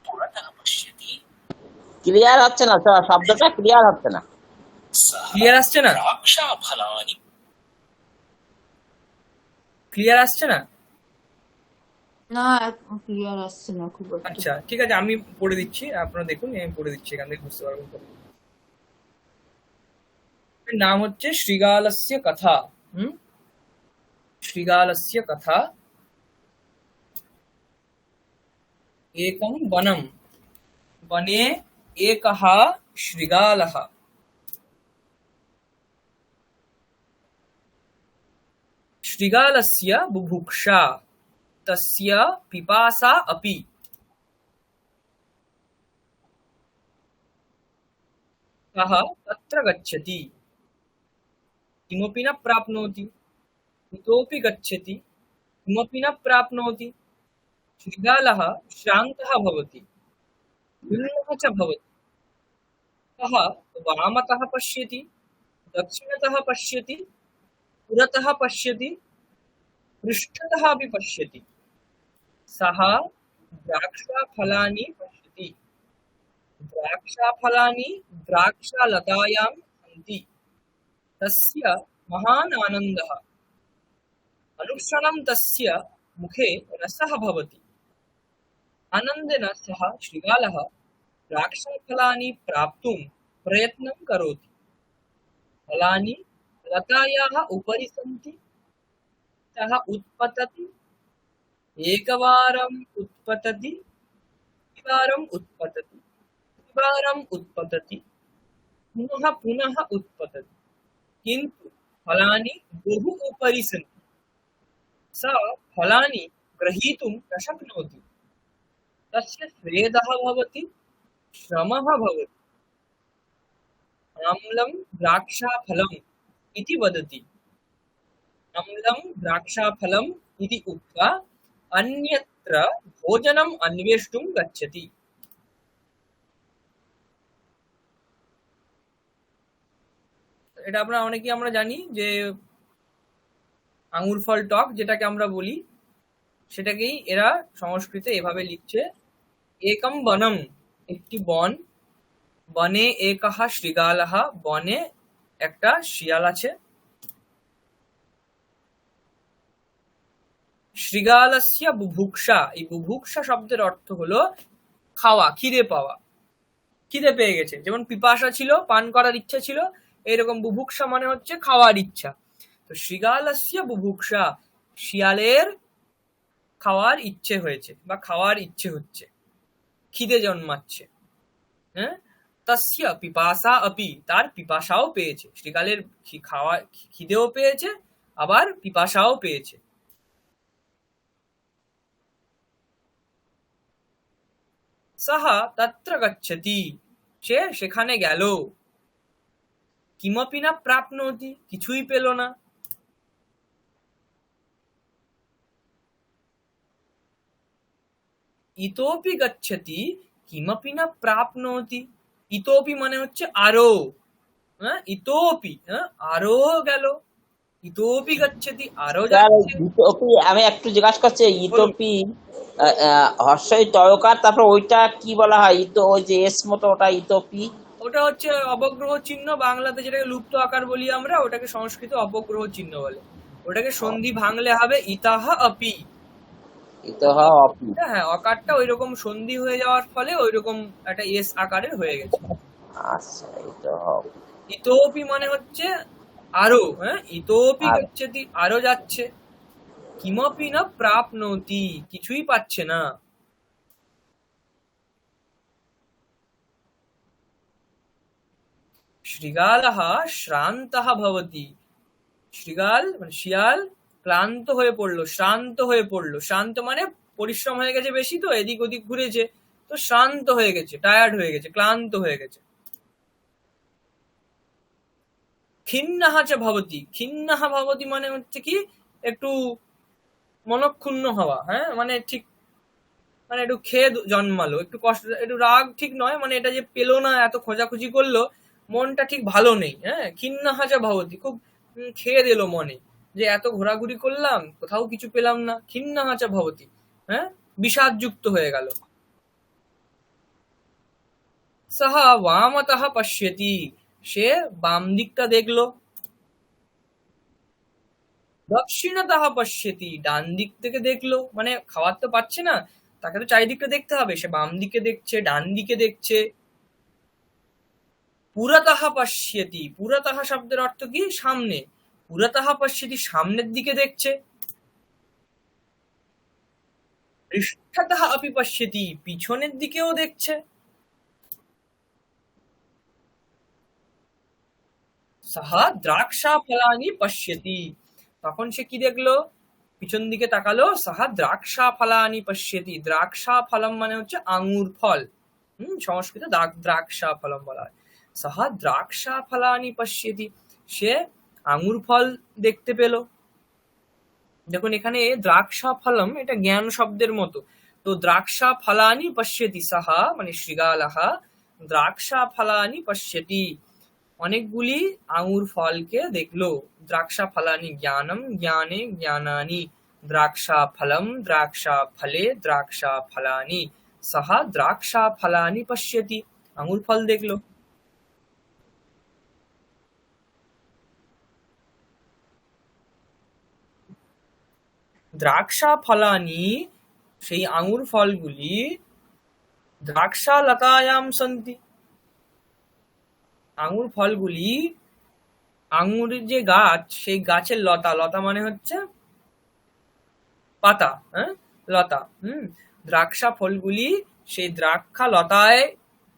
पुरतः पश्यति ক্লিয়ার হচ্ছে না, শব্দটা ক্লিয়ার হচ্ছে না। सः ক্লিয়ার আসছে না? द्राक्षाफलानि ক্লিয়ার আসছে না? না এখন ক্লিয়ার আসছে না খুব একটা। আচ্ছা ঠিক আছে, আমি পড়ে দিচ্ছি, আপনারা দেখুন, আমি পড়ে দিচ্ছি, এখান থেকে বুঝতে পারবেন। এর নাম হচ্ছে শ্রীগালস্য কথা। শ্রীগালস্য কথা। एकं वनं, वने एकः श्रृगालः। श्रृगालस्य बुभुक्षा तस्य पिपासा अपि। सः तत्र गच्छति किमपि न प्राप्नोति इतोपि गच्छति किमपि न प्राप्नोति शृगालः श्रान्तः भवति भिन्नः च भवति सः वामतः पश्यति दक्षिणतः पश्यति पुरतः पश्यति पृष्ठतः अपि पश्यति सः द्राक्षाफलानि पश्यति द्राक्षाफलानि द्राक्षालतायां सन्ति तस्य महान् आनन्दः अनुक्षणं तस्य मुखे रसः भवति आनन्देन सः शृगालः द्राक्षाफलानि प्राप्तुं प्रयत्नं करोति फलानि लतायाः उपरि सन्ति सः उत्पतति एकवारम् उत्पतति द्विवारम् उत्पतति त्रिवारम् उत्पतति पुनः पुनः उत्पतति किन्तु फलानि बहु उपरि सन्ति सः फलानि ग्रहीतुं न शक्नोति तस्य स्वेदः भवति श्रमः भवति आम्लं द्राक्षाफलम् इति वदति आम्लं द्राक्षाफलम् इति उक्त्वा अन्यत्र भोजनम् अन्वेष्टुं गच्छति। এটা অনেকেই আমরা জানি যে আঙুর ফল টক যেটাকে আমরা বলি, সেটাকেই এরা সংস্কৃতে এভাবে লিখছে, একম বনম, একটি বন, বনে একহ শৃগালহ, বনে একটা শিয়াল আছে, শৃগালস্য বুভুক্ষা, এই বুভুক্ষা শব্দের অর্থ হলো খাওয়া, খিদে পাওয়া, খিদে পেয়ে গেছে, যেমন পিপাসা ছিল, পান করার ইচ্ছা ছিল, এরকম বুভুক্ষা মানে হচ্ছে খাওয়ার ইচ্ছা। তো শৃগালস্য বুভুক্ষা, শিয়ালের খাওয়ার ইচ্ছে হয়েছে বা খাওয়ার ইচ্ছে হচ্ছে, খিদে জন্মাচ্ছে। হ্যাঁ, তস্য পিপাসা আপি, তার পিপাসাও পেয়েছে, শৃগালের খাওয়া খিদেও পেয়েছে আবার পিপাসাও পেয়েছে। সহ তত্র গচ্ছতি, সে সেখানে গেল, কিমপি না প্রাপ্নোতি, কিছুই পেল না, ইতোপি গচ্ছতি কিমপি না প্রাপ্নোতি, ইতোপি মানে হচ্ছে আরো, হ্যাঁ, ইতোপি আরো গেল, ইতোপি গচ্ছতি আরো যাচ্ছে। ইতোপি, আমি একটু জিজ্ঞাসা করছি, ইতোপি হর্ষই তয়কার, তারপর ওইটা কি বলা হয়? ইতো, ওই যে এস মতো, ওটা ইতোপি, ওটা হচ্ছে অবগ্রহ চিহ্ন, বাংলাতে যেটাকে লুপ্ত আকার বলি আমরা, ওটাকে সংস্কৃত অবগ্রহ চিহ্ন বলে। ওটাকে সন্ধি ভাঙলে হবে ইতাহ আপি। ইতহ অপি। হ্যাঁ, অকারটা ওইরকম সন্ধি হয়ে যাওয়ার ফলে ওইরকম একটা এস আকারের হয়ে গেছে। আচ্ছা, এই তো হবে। ইতোপি মানে হচ্ছে আরো, হ্যাঁ, ইতোপি আর গচ্ছতি আরো যাচ্ছে, কিমপি না প্রাপ্নোতি কিছুই পাচ্ছে না। শৃগালः শ্রান্তः ভবতি, শৃগাল মানে শিয়াল ক্লান্ত হয়ে পড়লো, শ্রান্ত হয়ে পড়লো। শ্রান্ত মানে পরিশ্রম হয়ে গেছে বেশি, তো এদিক ওদিক ঘুরেছে, তো শ্রান্ত হয়ে গেছে, টায়ার্ড হয়ে গেছে, ক্লান্ত হয়ে গেছে। খিন্নাহ চ ভবতি, খিন্নাহ ভবতি মানে হচ্ছে কি একটু মনক্ষুণ্ণ হওয়া, হ্যাঁ, মানে ঠিক মানে একটু খেদ জন্মালো, একটু কষ্ট, একটু রাগ ঠিক নয়, মানে এটা যে পেলো না, এত খোঁজাখুঁজি করলো, মনটা ঠিক ভালো নেই, হ্যাঁ, খিন্নাহাজা ভবতি, খুব খেদ এলো মনে, যে এত ঘোরাঘুরি করলাম কোথাও কিছু পেলাম না, খিন্নাহাজা ভবতি, হ্যাঁ, বিষাদযুক্ত হয়ে গেল। সাহা বামতঃ পশ্যতি, সে বাম দিকটা দেখলো। দক্ষিণতঃ পশ্যতি, ডান দিক থেকে দেখলো, মানে খাবার তো পাচ্ছে না, তাকে তো চারিদিকটা দেখতে হবে, সে বাম দিকে দেখছে, ডান দিকে দেখছে। পুরতঃ পশ্যতি, পুরতঃ শব্দের অর্থ কি সামনে, পুরতঃ পশ্যতি সামনের দিকে দেখছে। পৃষ্ঠতঃ আপি পশ্যতি, পিছনের দিকেও দেখছে। সাহা দ্রাক্ষা ফলানি পশ্যতি, তখন সে কি দেখলো, পিছন দিকে তাকালো, সাহা দ্রাক্ষা ফলানি পশ্যতি, দ্রাক্ষা ফলম মানে হচ্ছে আঙ্গুর ফল, সংস্কৃতে দ্রাক্ষা ফলম বলা হয়। সাহা দ্রাক্ষা ফলানি পশ্যতি, সে আঙ্গুর ফল দেখতে পেল। দেখুন এখানে দ্রাক্ষা ফলম এটা জ্ঞান শব্দের মতো, তো দ্রাক্ষা ফলানি পশ্যতি সাহা মানে শৃগালাহা, দ্রাক্ষা ফলানি পশ্যতি অনেকগুলি আঙুর ফলকে দেখলো। দ্রাক্ষা ফলানি জ্ঞানম জ্ঞানে জ্ঞানানি, দ্রাক্ষা ফলম দ্রাক্ষা ফলে দ্রাক্ষা ফলানি, সাহা দ্রাক্ষা ফলানি পশ্যতি, আঙুর ফল দেখলো। দ্রাক্ষা ফলানি, সেই আঙুর ফলগুলি দ্রাক্ষা লতায়াম সন্তি, আঙুর ফলগুলি আঙুরের যে গাছ, সেই গাছের লতা, লতা মানে হচ্ছে পাতা, হ্যাঁ, লতা, দ্রাক্ষা ফলগুলি সেই দ্রাক্ষা লতায়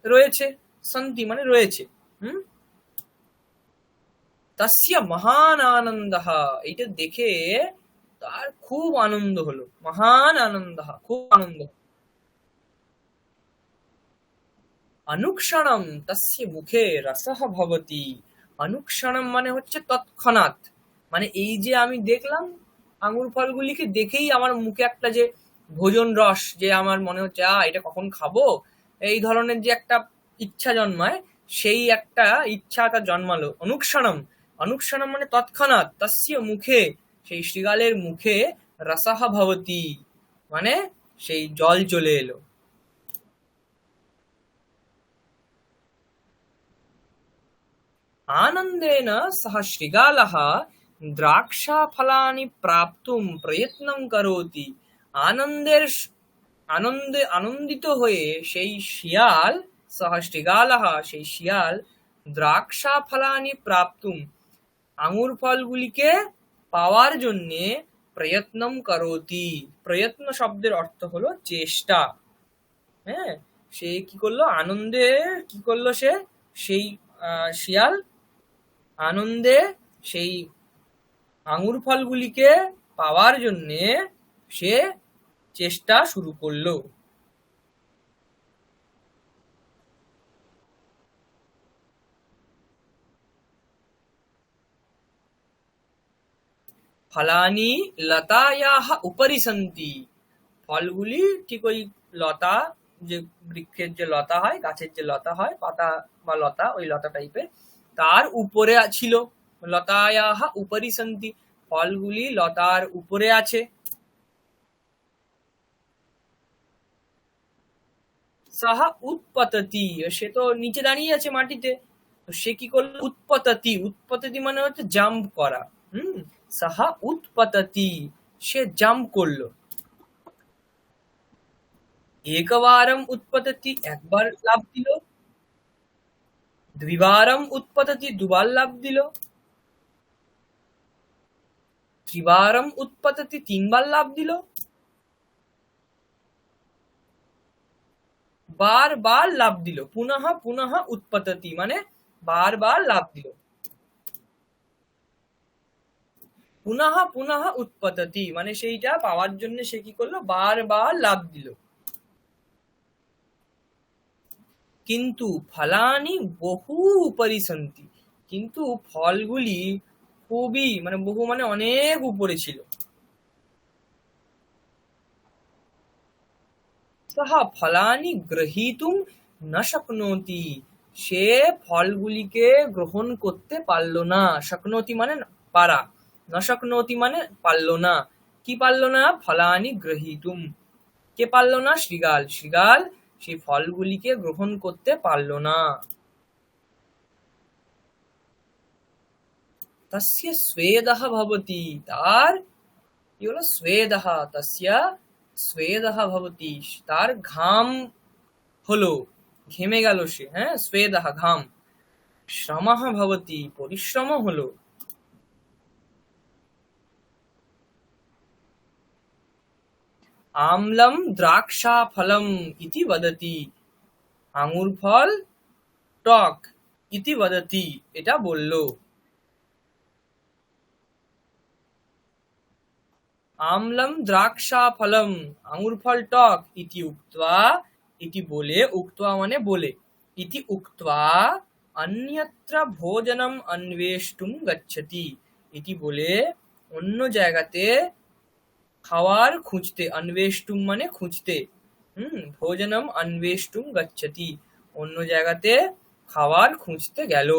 রয়েছে, সন্তি মানে রয়েছে। হুম, তস্য মহান আনন্দঃ, এইটা দেখে তার খুব আনন্দ হলো, মহান আনন্দঃ খুব আনন্দ। অনুক্ষণম তস্য মুখে রসঃ ভবতি, অনুক্ষণম মানে হচ্ছে তৎক্ষণাৎ, মানে এই যে আমি দেখলাম আঙুর ফলগুলিকে দেখেই আমার মুখে একটা যে ভোজন রস, যে আমার মনে হচ্ছে এটা কখন খাবো, এই ধরনের যে একটা ইচ্ছা জন্মায়, সেই একটা ইচ্ছা তার জন্মালো। অনুক্ষণম, অনুক্ষণম মানে তৎক্ষণাৎ, তস্য মুখে সেই শৃগালের মুখে রসঃ ভবতি মানে সেই জল চলে এলো। आनन्देन सः शृगालः द्राक्षाफलानि प्राप्तुं प्रयत्नं करोति, আনন্দের আনন্দে আনন্দিত হয়ে সেই শিয়াল, সহ শৃগালः সেই শিয়াল, দ্রাক্ষা ফলানি প্রাপ্তুম আঙুর ফলগুলিকে পাওয়ার জন্যে প্রয়ত্নম করোতি, প্রয়ত্ন শব্দের অর্থ হলো চেষ্টা, হ্যাঁ, সে কি করলো, আনন্দে কি করলো, সে সেই শিয়াল আনন্দে সেই আঙুর ফলগুলিকে পাওয়ার জন্যে সে চেষ্টা শুরু করলো। ফলানি লতায়াহ উপরি সন্তি, ফলগুলি ঠিক ওই লতা, যে বৃক্ষের যে লতা হয়, গাছের যে লতা হয়, পাতা বা লতা, ওই লতা টাইপের, তার উপরে ছিল। লতায়াহ উপরি সন্তি, ফলগুলি লতার উপরে আছে। সাহা উৎপততি, সে তো নিচে দাঁড়িয়ে আছে মাটিতে, তো সে কি করলো, উৎপততি, উৎপততি মানে হচ্ছে জাম্প করা, সাহা উৎপততি, সে জাম্প করলো। একবারম উৎপততি, একবার লাফ দিল। দ্বিবারম উৎপততি, দুবার লাভ দিল। ত্রিবারম উৎপততি, তিনবার লাভ দিল। বারবার লাভ দিল। পুনঃ পুনঃ উৎপততি মানে বারবার লাভ দিল। পুনঃ পুনঃ উৎপততি মানে সেইটা পাওয়ার জন্য সে কি করলো, বারবার লাভ দিল। কিন্তু ফলানি বহু উপরি সন্তি, কিন্তু ফলগুলি খুবই মানে বহু মানে অনেক উপরে ছিল। সহা ফলানি গ্রহীতুম ন শক্নোতি, সে ফলগুলিকে গ্রহণ করতে পারল না। শক্নোতি মানে পারা, ন শক্নোতি মানে পারল না। কি পারল না? ফলানি গ্রহীতুম, কে পারল না? শৃগাল। শৃগাল সেই ফলগুলিকে গ্রহণ করতে পারল না। তস্য স্বেদঃ ভবতি, তার কি হলো? স্বেদঃ, তস্য স্বেদঃ ভবতি, তার ঘাম হলো, ঘেমে গেল সে। হ্যাঁ, স্বেদঃ ঘাম। শ্রমঃ ভবতি, পরিশ্রম হলো। আমলম দ্রাক্ষা ফলম ইতি বদতি, আঙুর ফল টক, ইতি বদতি এটা বললো। আমলম দ্রাক্ষা ফলম, আঙুর ফল টক, ইতি উক্ত্বা, ইতি বলে, উক্ত্বা মানে বলে, ইতি উক্ত্বা অন্যত্র ভোজনম অন্বেষ্টুম গচ্ছতি, ইতি বলে অন্য জায়গাতে খাওয়ার খুঁজতে, অন্বেষ্টুম মানে খুঁজতে, ভোজনম অন্বেষ্টুম গচ্ছতি অন্য জায়গাতে খাওয়ার খুঁজতে গেল।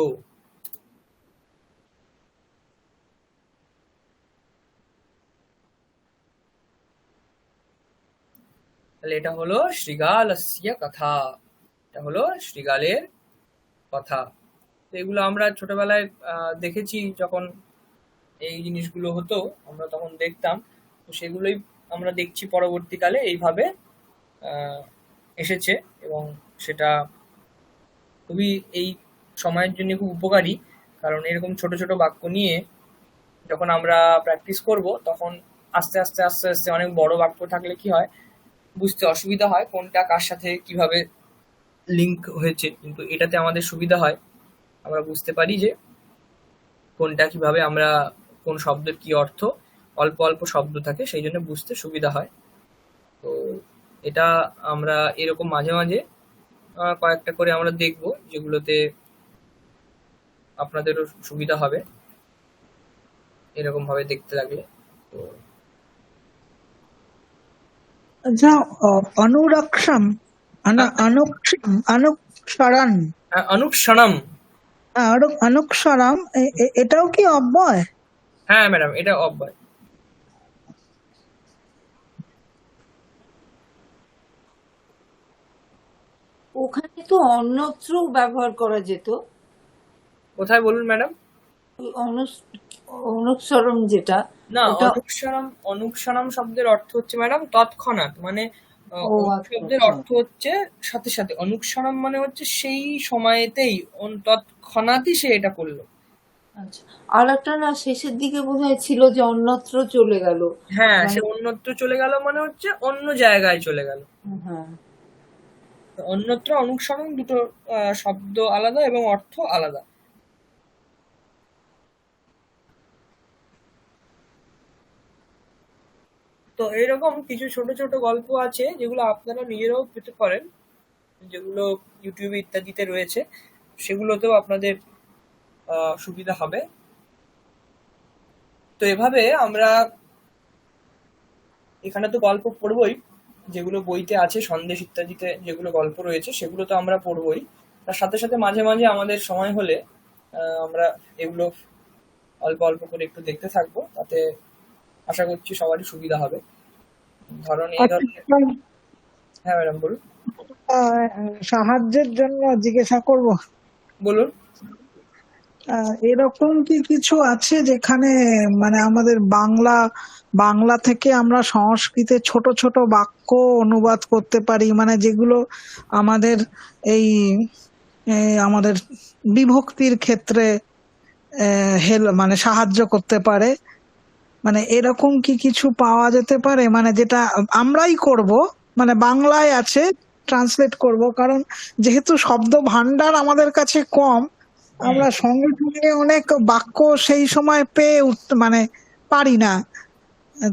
তাহলে এটা হলো শৃগালস্য কথা, এটা হলো শৃগালের কথা। তো এগুলো আমরা ছোটবেলায় দেখেছি, যখন এই জিনিসগুলো হতো আমরা তখন দেখতাম, তো সেগুলোই আমরা দেখছি পরবর্তীকালে এইভাবে এসেছে, এবং সেটা খুবই এই সময়ের জন্য খুব উপকারী। কারণ এরকম ছোট ছোট বাক্য নিয়ে যখন আমরা প্র্যাকটিস করব, তখন আস্তে আস্তে আস্তে আস্তে অনেক বড় বাক্য থাকলে কি হয়, বুঝতে অসুবিধা হয় কোনটা কার সাথে কিভাবে লিঙ্ক হয়েছে। কিন্তু এটাতে আমাদের সুবিধা হয়, আমরা বুঝতে পারি যে কোনটা কিভাবে, আমরা কোন শব্দের কি অর্থ, অল্প অল্প শব্দ থাকে সেই জন্য বুঝতে সুবিধা হয়। তো এটা আমরা এরকম মাঝে মাঝে কয়েকটা করে আমরা দেখব, যেগুলোতে আপনাদেরও সুবিধা হবে এরকম ভাবে দেখতে লাগলে। তো আচ্ছা, অনুরক্ষম অনুক্ষরণ, অনুক্ষণম, অনুক্ষরম এটাও কি অব্যয়? হ্যাঁ ম্যাডাম, এটা অব্যয়। ওখানে তো অন্যত্র ব্যবহার করা যেত। কোথায় বলুন ম্যাডাম? ওই অনুসরণ যেটা, না, ওটা অনুক্ষণম শব্দের অর্থ হচ্ছে ম্যাডাম তৎক্ষণাৎ, মানে আচ্ছা শব্দের আচ্ছা অর্থ হচ্ছে সাথে সাথে। অনুক্ষণম মানে হচ্ছে সেই সময়তেই, তৎক্ষণাৎই সে এটা করলো। আচ্ছা। আর একটা না শেষের দিকে বোধহয় ছিল যে অন্যত্র চলে গেল, হ্যাঁ, মানে সে অন্যত্র চলে গেল মানে হচ্ছে অন্য জায়গায় চলে গেল। হ্যাঁ। তো অন্যত্র অনুক্ষণম দুটো শব্দ আলাদা এবং অর্থ আলাদা। তো এরকম কিছু ছোট ছোট গল্প আছে যেগুলো আপনারা নিজেরাও পেতে পারেন, যেগুলো ইউটিউবে ইত্যাদিতে রয়েছে, সেগুলোতেও আপনাদের সুবিধা হবে। তো এভাবে আমরা এখানে তো গল্প পড়বই, যেগুলো বইতে আছে, সন্দেশ ইত্যাদিতে যেগুলো গল্প রয়েছে সেগুলো তো আমরা পড়বই। তার সাথে সাথে মাঝে মাঝে আমাদের সময় হলে আমরা এগুলো অল্প অল্প করে একটু দেখতে থাকবো, তাতে আশা করছি সবারই সুবিধা হবে। ধরুন এই ধরনের। হ্যাঁ ম্যাডাম বলুন। সাহায্যের জন্য জিজ্ঞাসা করব, বলুন। এরকম কি কিছু আছে যেখানে মানে আমাদের বাংলা থেকে আমরা সংস্কৃতে ছোট ছোট বাক্য অনুবাদ করতে পারি, মানে যেগুলো আমাদের এই আমাদের বিভক্তির ক্ষেত্রে মানে সাহায্য করতে পারে, মানে এরকম কি কিছু পাওয়া যেতে পারে, মানে যেটা আমরাই করব, মানে বাংলায় আছে, ট্রান্সলেট করব, কারণ যেহেতু শব্দ ভান্ডার আমাদের কাছে কম, আমরা সঙ্গে সঙ্গে অনেক বাক্য সেই সময় পেয়ে মানে পারি না,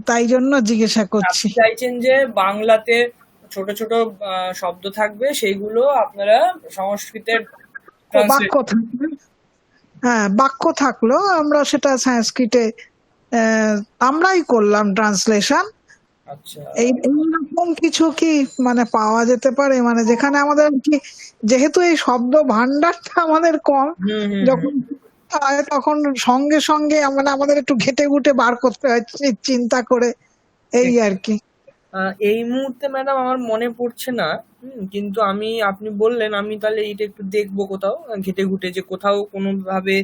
তাই জন্য জিজ্ঞাসা করছি। আপনি চাইছেন যে বাংলাতে ছোট ছোট শব্দ থাকবে, সেইগুলো আপনারা সংস্কৃতের বাক্য থাকলো, হ্যাঁ বাক্য থাকলো, আমরা সেটা সংস্কৃতে আমরাই করলাম ট্রান্সলেশন। আচ্ছা, এইরকম কিছু কি মানে পাওয়া যেতে পারে, মানে যেখানে আমাদের কি, যেহেতু এই শব্দ ভান্ডারটা আমাদের কম, যখন হয় তখন সঙ্গে সঙ্গে মানে আমাদের একটু ঘেটে ঘুটে বার করতে হয় চিন্তা করে, এই আর কি। এই মুহূর্তে ম্যাডাম আমার মনে পড়ছে না, কিন্তু আপনি বললেন, আমি তাহলে এইটা একটু দেখবো কোথাও ঘেটে ঘুটে, যে কোথাও কোনো ভাবে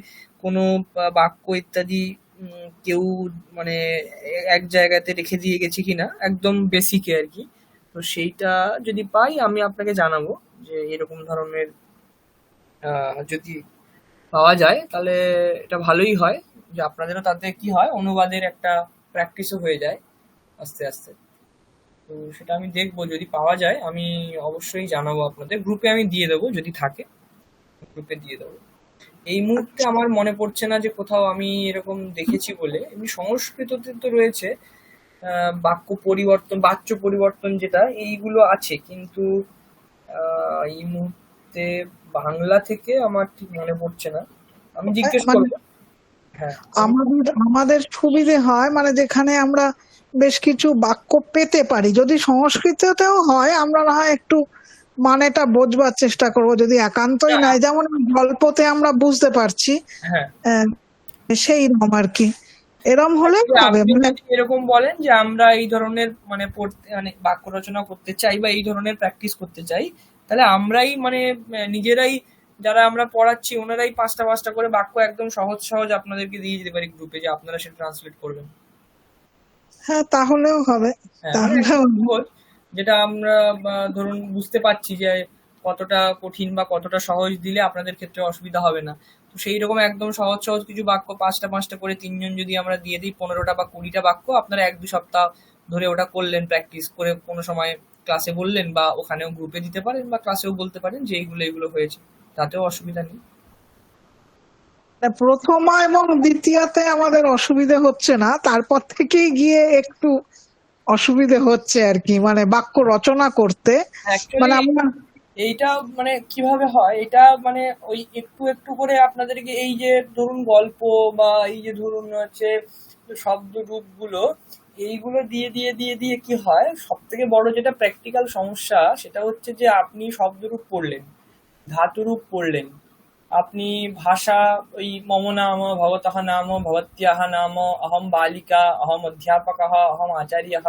কোনো বাক্য ইত্যাদি কেউ মানে এক জায়গাতে রেখে দিয়ে গেছে কিনা, একদম বেসিকে আর কি। তো সেইটা যদি পাই আমি আপনাকে জানাবো, যে এরকম ধরনের যদি পাওয়া যায় তাহলে এটা ভালোই হয়, যে আপনাদেরও তাতে কি হয়, অনুবাদের একটা প্র্যাকটিসও হয়ে যায় আস্তে আস্তে। তো সেটা আমি দেখবো, যদি পাওয়া যায় আমি অবশ্যই জানাবো আপনাদের, গ্রুপে আমি দিয়ে দেবো, যদি থাকে গ্রুপে দিয়ে দেবো। এই মুহূর্তে আমার মনে পড়ছে না যে কোথাও আমি এরকম দেখেছি বলে। এমনি সংস্কৃততে তো রয়েছে বাক্য পরিবর্তন, বাচ্য পরিবর্তন, যেটা এইগুলো আছে, কিন্তু এই মুহূর্তে বাংলা থেকে আমার ঠিক মনে পড়ছে না, আমি জিজ্ঞেস মানে করবো। হ্যাঁ, আমাদের সুবিধে হয় মানে যেখানে আমরা বেশ কিছু বাক্য পেতে পারি, যদি সংস্কৃততেও হয় আমরা না হয় একটু মানেটা বোঝবার চেষ্টা করব, যদি একান্তই নাই, যেমন গল্পতে আমরা বুঝতে পারছি, হ্যাঁ, সেই রকম আর কি, এরম হলে হবে। আপনি মানে যদি এরকম বলেন যে আমরা এই ধরনের মানে পড়তে, মানে বাক্য রচনা করতে চাই বা এই ধরনের প্র্যাকটিস করতে চাই, তাহলে আমরাই মানে নিজেরাই, যারা আমরা পড়াচ্ছি ওনারাই পাঁচটা পাঁচটা করে বাক্য একদম সহজ সহজ আপনাদেরকে দিয়ে যেতে পারি গ্রুপে, যে আপনারা সেটা ট্রান্সলেট করবেন। হ্যাঁ তাহলেও হবে, হ্যাঁ, মানে তাহলে একদম সহজ, যেটা আমরা ধরুন বুঝতে পারছি যে কতটা কঠিন বা কতটা সহজ দিলে আপনাদের ক্ষেত্রে অসুবিধা হবে না। তো সেই রকম একদম সহজ সহজ কিছু বাক্য পাঁচটা পাঁচটা করে তিনজন যদি আমরা দিয়ে দিই, 15টা বা 20টা বাক্য, আপনারা 1-2 সপ্তাহ ধরে ওটা করলেন, প্র্যাকটিস করে কোনো সময় ক্লাসে বললেন, বা ওখানেও গ্রুপে দিতে পারেন, বা ক্লাসেও বলতে পারেন যে এইগুলো এগুলো হয়েছে, তাতেও অসুবিধা নেই। প্রথমা এবং দ্বিতীয়তে আমাদের অসুবিধে হচ্ছে না, তারপর থেকেই গিয়ে একটু অসুবিধে হচ্ছে আর কি, মানে বাক্য রচনা করতে, মানে অ্যাকচুয়ালি আমরা এইটা মানে কিভাবে হয়, এটা মানে ওই একটু একটু করে আপনাদেরকে, এই যে ধরুন গল্প বা এই যে ধরুন হচ্ছে শব্দ রূপগুলো, এইগুলো দিয়ে দিয়ে দিয়ে দিয়ে কি হয়, সব থেকে বড় যেটা প্র্যাকটিক্যাল সমস্যা, সেটা হচ্ছে যে আপনি শব্দরূপ পড়লেন, ধাতুরূপ পড়লেন, আপনি ভাষা, ওই মম নাম ভবতঃ নাম ভবত্যাহ নাম অহম বালিকা অহম অধ্যাপকঃ অহম আচার্যঃ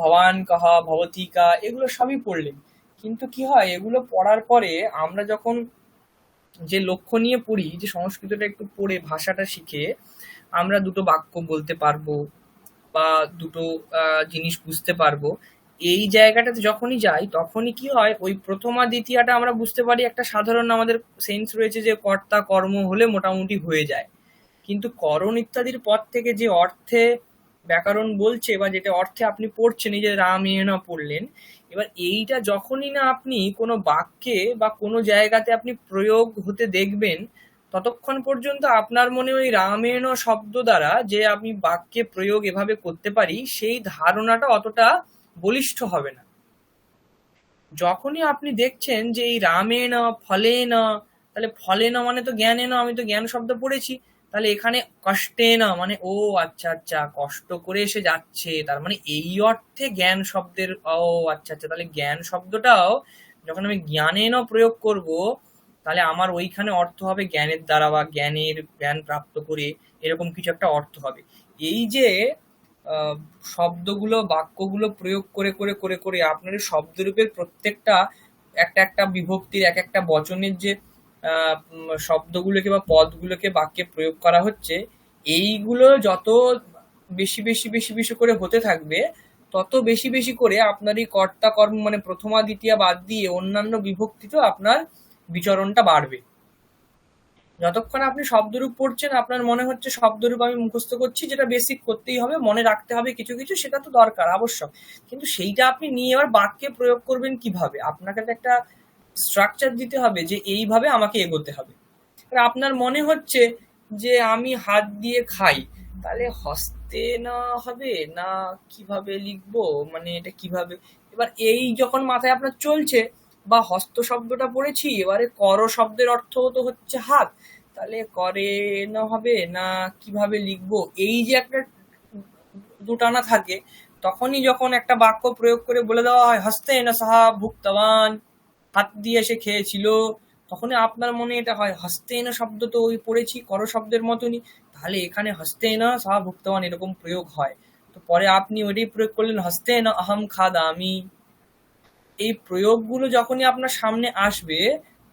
ভবান কহ ভবতী কা, এগুলো সবই পড়লেন। কিন্তু কি হয়, এগুলো পড়ার পরে আমরা যখন যে লক্ষ্য নিয়ে পড়ি, যে সংস্কৃতটা একটু পড়ে ভাষাটা শিখে আমরা দুটো বাক্য বলতে পারবো বা দুটো জিনিস বুঝতে পারবো, এই জায়গাটাতে যখনই যাই তখনই কি হয়, ওই প্রথমা দ্বিতীয়টা আমরা বুঝতে পারি, একটা সাধারণ আমাদের সেন্স রয়েছে যে কর্তা কর্ম হলে মোটামুটি হয়ে যায়, কিন্তু করণ ইত্যাদির পর থেকে যে অর্থে ব্যাকরণ বলছে, বা যেটা অর্থে আপনি পড়ছেন, এই যে রামেণ পড়লেন, এবার এইটা যখনই না আপনি কোনো বাক্যে বা কোনো জায়গাতে আপনি প্রয়োগ হতে দেখবেন, ততক্ষণ পর্যন্ত আপনার মনে ওই রামেণ শব্দ দ্বারা যে আমি বাক্যে প্রয়োগ এভাবে করতে পারি, সেই ধারণাটা অতটা বলিষ্ঠ হবে না। যখনই আপনি দেখছেন যে এই রামেণ ফলেন, তাহলে ফলেন মানে তো জ্ঞানেন, আমি তো জ্ঞান শব্দ পড়েছি, তাহলে এখানে কষ্টেন মানে ও আচ্ছা আচ্ছা কষ্ট করে এসে যাচ্ছে, তার মানে এই অর্থে জ্ঞান শব্দের, ও আচ্ছা আচ্ছা, তাহলে জ্ঞান শব্দটাও যখন আমি জ্ঞানেনও প্রয়োগ করব, তাহলে আমার ওইখানে অর্থ হবে জ্ঞানের দ্বারা বা জ্ঞান প্রাপ্ত করে, এরকম কিছু একটা অর্থ হবে। এই যে আহ, শব্দগুলো বাক্যগুলো প্রয়োগ করে করে করে করে আপনার এই শব্দরূপের প্রত্যেকটা একটা একটা বিভক্তির এক একটা বচনের যে শব্দগুলোকে বা পদগুলোকে বাক্যে প্রয়োগ করা হচ্ছে, এইগুলো যত বেশি বেশি বেশি বেশি করে হতে থাকবে, তত বেশি বেশি করে আপনার এই কর্তা কর্ম মানে প্রথমা দ্বিতীয়া বাদ দিয়ে অন্যান্য বিভক্তি তো আপনার বিচরণটা বাড়বে। যতক্ষণ আপনি শব্দরূপ পড়ছেন আপনার মনে হচ্ছে শব্দরূপ আমি মুখস্থ করছি, যেটা বেসিক করতেই হবে, মনে রাখতে হবে কিছু কিছু, সেটা তো দরকার আবশ্যক, কিন্তু সেইটা আপনি নিয়ে এবার বাক্যে প্রয়োগ করবেন কিভাবে? আপনাকে তো একটা স্ট্রাকচার দিতে হবে যে এইভাবে আমাকে এগোতে হবে। আপনার মনে হচ্ছে যে আমি হাত দিয়ে খাই, তাহলে হস্তে না হবে না কিভাবে লিখবো, মানে এটা কিভাবে? এবার এই যখন মাথায় আপনার চলছে বা হস্ত শব্দটা পড়েছি, এবারে কর শব্দের অর্থ তো হচ্ছে হাত, তাহলে করে না হবে না কিভাবে লিখবো, এই যে একটা দুটানা থাকে, তখনই যখন একটা বাক্য প্রয়োগ করে বলে দেওয়া হয় হস্তে না সাহা ভুক্তবান, হাত দিয়ে সে খেয়েছিল, তখনই আপনার মনে এটা হয় হস্তেন শব্দ তো ওই পড়েছি কর শব্দের মতনই, তাহলে এখানে হস্তেন সাহা ভুক্তবান এরকম প্রয়োগ হয়। তো পরে আপনি ওইটাই প্রয়োগ করলেন হস্তেন আহম খাদামি। এই প্রয়োগগুলো যখনই আপনার সামনে আসবে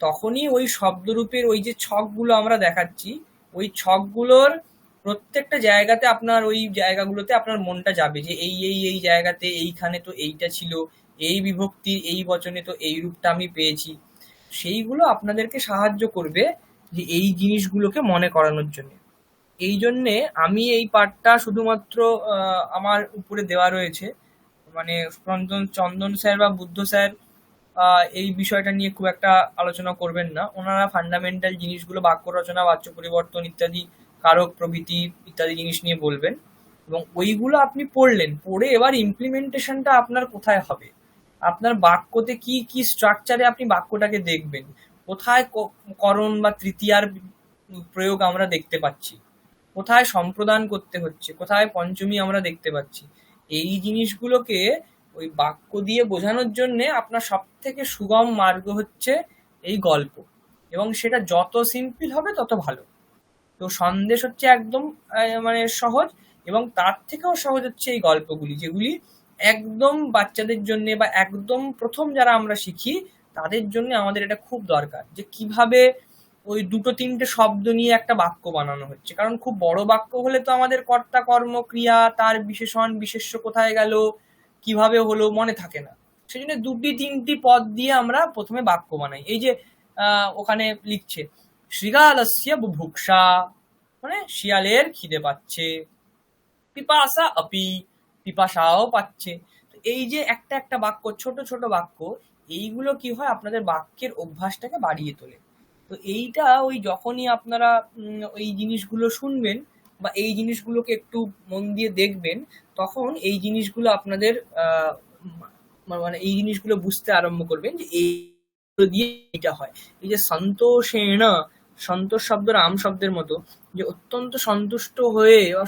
তখনই ওই শব্দরূপের ওই যে ছকগুলো আমরা দেখাচ্ছি, ওই ছকগুলোর প্রত্যেকটা জায়গাতে আপনার ওই জায়গাগুলোতে আপনার মনটা যাবে যে এই এই এই জায়গাতে এইখানে তো এইটা ছিল, এই বিভক্তি এই বচনে তো এই রূপটা আমি পেয়েছি। সেইগুলো আপনাদেরকে সাহায্য করবে যে এই জিনিসগুলোকে মনে করানোর জন্য। এই জন্যে আমি এই পাঠটা শুধুমাত্র আমার উপরে দেওয়া রয়েছে, মানে চন্দন স্যার বা বুদ্ধ স্যার এই বিষয়টা নিয়ে খুব একটা আলোচনা করবেন না। ওনারা ফান্ডামেন্টাল জিনিসগুলো বাক্য রচনা, বাচ্য পরিবর্তন ইত্যাদি, কারক প্রভৃতি ইত্যাদি জিনিস নিয়ে বলবেন, এবং ওইগুলো আপনি পড়লেন, পড়ে এবার ইমপ্লিমেন্টেশনটা আপনার কোথায় হবে, আপনার বাক্যতে কি কি স্ট্রাকচারে আপনি বাক্যটাকে দেখবেন, কোথায় করণ বা তৃতীয়ার প্রয়োগ আমরা দেখতে পাচ্ছি, কোথায় সম্প্রদান করতে হচ্ছে, কোথায় পঞ্চমী আমরা দেখতে পাচ্ছি, এই জিনিসগুলোকে ওই বাক্য দিয়ে বোঝানোর জন্য আপনার সব থেকে সুগম মার্গ হচ্ছে এই গল্প, এবং সেটা যত সিম্পল হবে তত ভালো। তো সন্দেশ হচ্ছে একদম মানে সহজ, এবং তার থেকেও সহজ হচ্ছে এই গল্পগুলি, যেগুলি একদম বাচ্চাদের জন্য বা একদম প্রথম যারা আমরা শিখি তাদের জন্য আমাদের এটা খুব দরকার, যে কিভাবে ওই দুটো তিনটে শব্দ নিয়ে একটা বাক্য বানানো হচ্ছে। কারণ খুব বড় বাক্য হলে তো আমাদের কর্তা কর্ম ক্রিয়া তার বিশেষণ বিশেষ্য কোথায় গেল কিভাবে হলো মনে থাকে না, সেই জন্য দুটি তিনটি পদ দিয়ে আমরা প্রথমে বাক্য বানাই। এই যে ওখানে লিখছে শৃগালস্য বুভুক্ষা, মানে শিয়ালের খিদে পাচ্ছে, পিপাসা আপি, পিপাসাও পাচ্ছে। তো এই যে একটা একটা বাক্য, ছোট ছোট বাক্য, এইগুলো কি হয় আপনাদের বাক্যের অভ্যাসটাকে বাড়িয়ে তোলে। তো এইটা ওই যখনই আপনারা এই জিনিসগুলো শুনবেন বা এই জিনিসগুলোকে একটু মন দিয়ে দেখবেন, তখন এই জিনিসগুলো আপনাদের মানে এই জিনিসগুলো বুঝতে আরম্ভ করবেন যে এই দিয়ে এটা হয়। এই যে সন্তোষেণ, সন্তোষ শব্দ রাম শব্দের মতো, যে অত্যন্ত সন্তুষ্ট হয়ে বা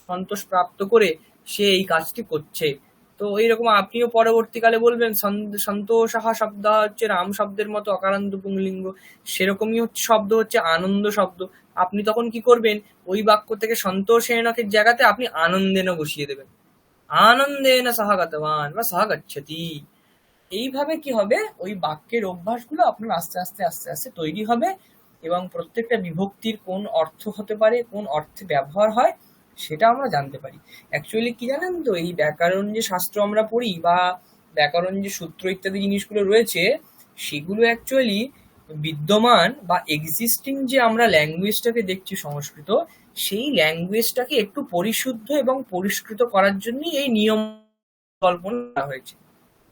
সন্তোষ প্রাপ্ত করে সে এই কাজটি করছে। তো এইরকম আপনিও পরবর্তীকালে বলবেন সন্তোষাহা শব্দ হচ্ছে রাম শব্দের মতো অকারান্ত পুংলিঙ্গ, সেরকমই হচ্ছে শব্দ হচ্ছে আনন্দ শব্দ। আপনি তখন কি করবেন, ওই বাক্য থেকে সন্তোষেণকের জায়গাতে আপনি আনন্দেন বসিয়ে দেবেন, আনন্দেন সহগতবান বা সহগচ্ছতি। এইভাবে কি হবে, ওই বাক্যের অভ্যাসগুলো আপনার আস্তে আস্তে আস্তে আস্তে তৈরি হবে, এবং প্রত্যেকটা বিভক্তির কোন অর্থ হতে পারে, কোন অর্থে ব্যবহার হয়, সেটা আমরা জানতে পারি। অ্যাকচুয়ালি কি জানেন তো, এই ব্যাকরণ যে শাস্ত্র আমরা পড়ি বা ব্যাকরণ যে সূত্র ইত্যাদি জিনিসগুলো রয়েছে, সেগুলো অ্যাকচুয়ালি বিদ্যমান বা এক্সিস্টিং যে আমরা ল্যাঙ্গুয়েজটাকে দেখছি সংস্কৃত, সেই ল্যাঙ্গুয়েজটাকে একটু পরিশুদ্ধ এবং পরিষ্কৃত করার জন্যই এই নিয়ম কল্পনা করা হয়েছে।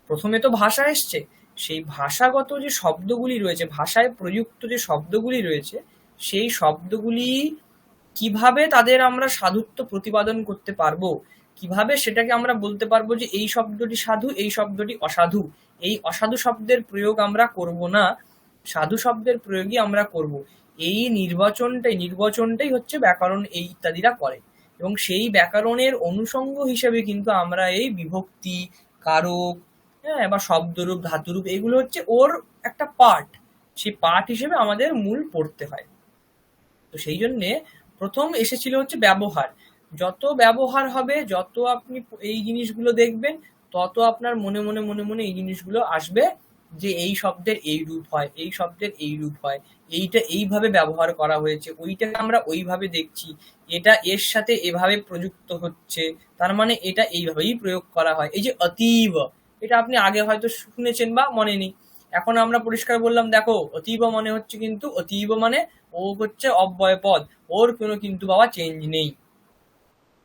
প্রথমে তো ভাষা এসছে, সেই ভাষাগত যে শব্দগুলি রয়েছে, ভাষায় প্রযুক্ত যে শব্দগুলি রয়েছে, সেই শব্দগুলি কিভাবে তাদের আমরা সাধুত্ব প্রতিপাদন করতে পারবো, কিভাবে সেটাকে আমরা বলতে পারবো যে এই শব্দটি সাধু, এই শব্দটি অসাধু, এই অসাধু শব্দের প্রয়োগ আমরা করব না, সাধু শব্দের প্রয়োগই আমরা করব, এই নির্বাচনটাই হচ্ছে ব্যাকরণ এই ইত্যাদিরা করে। এবং সেই ব্যাকরণের অনুষঙ্গ হিসেবে কিন্তু আমরা এই বিভক্তি, কারক, হ্যাঁ, বা শব্দরূপ, ধাতুরূপ, এগুলো হচ্ছে ওর একটা পার্ট, সেই পার্ট হিসেবে আমাদের মূল পড়তে হয়। তো সেই জন্যে প্রথম এসেছিল হচ্ছে ব্যবহার। যত ব্যবহার হবে, যত আপনি এই জিনিসগুলো দেখবেন, তত আপনার মনে মনে মনে মনে এই জিনিসগুলো আসবে যে এই শব্দের এই রূপ হয়, এই শব্দের এই রূপ হয়, এইটা এইভাবে ব্যবহার করা হয়েছে, ওইটাকে আমরা ওইভাবে দেখছি, এটা এর সাথে এভাবে প্রযুক্ত হচ্ছে, তার মানে এটা এইভাবেই প্রয়োগ করা হয়। এই যে অতীব, এটা আপনি আগে হয়তো শুনেছেন বা মনে নেই, এখন আমরা পরিষ্কার বললাম, দেখো অতীব মানে হচ্ছে কিন্তু অতীব মানে ও হচ্ছে অব্যয় পদ, ওর কোনো কিন্তু বাবা চেঞ্জ নেই।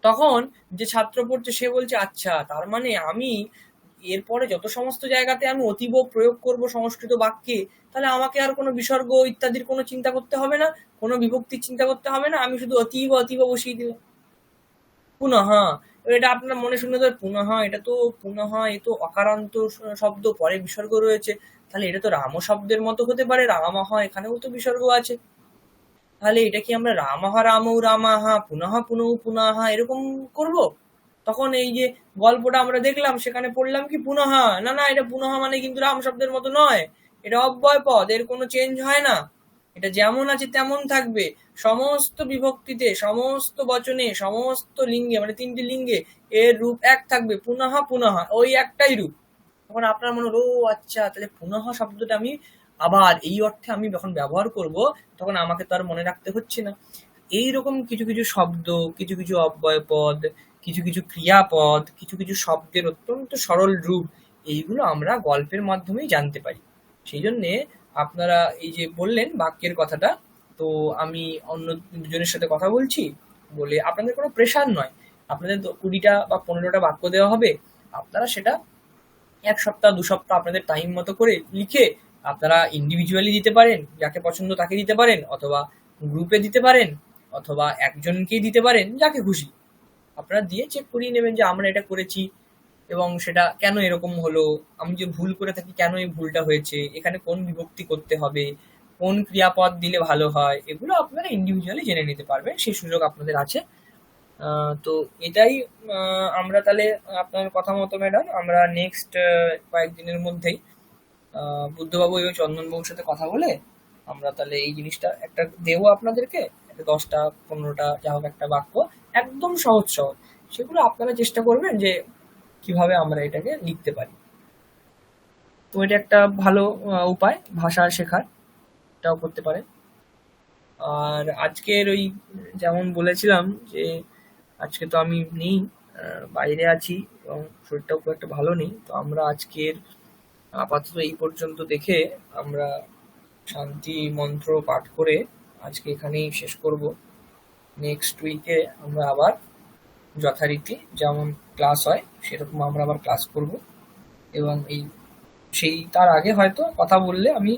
তখন যে ছাত্র পড়ছে সে বলছে আচ্ছা তার মানে আমি এরপরে যত সমস্ত জায়গাতে আমি অতীব প্রয়োগ করব সংস্কৃত বাক্যে, তাহলে আমাকে আর কোনো বিসর্গ ইত্যাদির কোনো চিন্তা করতে হবে না, কোনো বিভক্তির চিন্তা করতে হবে না, আমি শুধু অতীব অতীব বসিয়ে দিলাম। পুনঃ, এটা আপনার মনে শুনে ধর পুনঃ, এটা তো পুনঃ, এ তো অকারান্ত শব্দ, পরে বিসর্গ রয়েছে, তাহলে এটা তো রাম শব্দের মতো হতে পারে, রামাহ, এখানেও তো বিসর্গ আছে, তাহলে এটা কি আমরা রামাহ রামৌ রামাহা পুনঃ পুনঃ পুনঃ এরকম করব? তখন এই যে গল্পটা আমরা দেখলাম সেখানে পড়লাম কি পুনঃ, না না, এটা পুনঃ মানে কিন্তু রাম শব্দের মতো নয়, এটা অব্যয় পদ, এর কোনো চেঞ্জ হয় না, এটা যেমন আছে তেমন থাকবে, সমস্ত বিভক্তিতে, সমস্ত বচনে, সমস্ত লিঙ্গে, মানে 3টি লিঙ্গে এর রূপ এক থাকবে, পুনঃ পুনঃ, ওই একটাই রূপ। তখন আপনার মনে হলো ও আচ্ছা, তাহলে পুনঃ শব্দটা আমি আবার এই অর্থে আমি যখন ব্যবহার করব তখন আমাকে তো আর মনে রাখতে হচ্ছে না। এইরকম কিছু কিছু শব্দ, কিছু কিছু অব্যয় পদ, কিছু কিছু ক্রিয়াপদ, কিছু কিছু শব্দের অত্যন্ত সরল রূপ, এইগুলো আমরা গল্পের মাধ্যমেই জানতে পারি। সেই জন্যে আপনারা এই যে বললেন বাক্যের কথাটা, তো আমি অন্য দুজনের সাথে কথা বলছি বলে আপনাদের কোনো প্রেশার নয়, আপনাদের 20টা বা 15টা বাক্য দেওয়া হবে, আপনারা সেটা 1 সপ্তাহ 2 সপ্তাহ আপনাদের টাইম মতো করে লিখে আপনারা ইন্ডিভিজুয়ালি দিতে পারেন, যাকে পছন্দ তাকে দিতে পারেন, অথবা গ্রুপে দিতে পারেন, অথবা একজনকেই দিতে পারেন, যাকে খুশি আপনারা দিয়ে চেক করিয়ে নেবেন যে আমরা এটা করেছি এবং সেটা কেন এরকম হলো, আমি যে ভুল করে থাকি কেন এই ভুলটা হয়েছে, এখানে কোন বিভক্তি করতে হবে, কোন ক্রিয়াপদ দিলে ভালো হয়, এগুলো আপনারা ইন্ডিভিজুয়ালি জেনে নিতে পারবেন, সেই সুযোগ আপনাদের আছে। তো এটাই আমরা তাহলে আপনার কথা মতো ম্যাডাম আমরা নেক্সট কয়েকদিনের মধ্যেই বুদ্ধবাবু এবং চন্দনবাবুর সাথে কথা বলে আমরা তাহলে এই জিনিসটা একটা দেবো আপনাদেরকে, একটা 10টা 15টা যা হোক একটা বাক্য, একদম সহজ সহজ, সেগুলো আপনারা চেষ্টা করবেন যে কিভাবে আমরা এটাকে লিখতে পারি। তো এটা একটা ভালো উপায় ভাষা শেখার, এটাও করতে পারেন। আর আজকের ওই যেমন বলেছিলাম যে আজকে তো আমি নেই, বাইরে আছি এবং শরীরটাও খুব একটা ভালো নেই, তো আমরা আজকের আপাতত এই পর্যন্ত দেখে আমরা শান্তি মন্ত্র পাঠ করে আজকে এখানেই শেষ করব। নেক্সট উইকে আমরা আবার যথারীতি যেমন ক্লাস হয় সেরকম আমরা আবার ক্লাস করব, এবং সেই তার আগে হয়তো কথা বললে আমি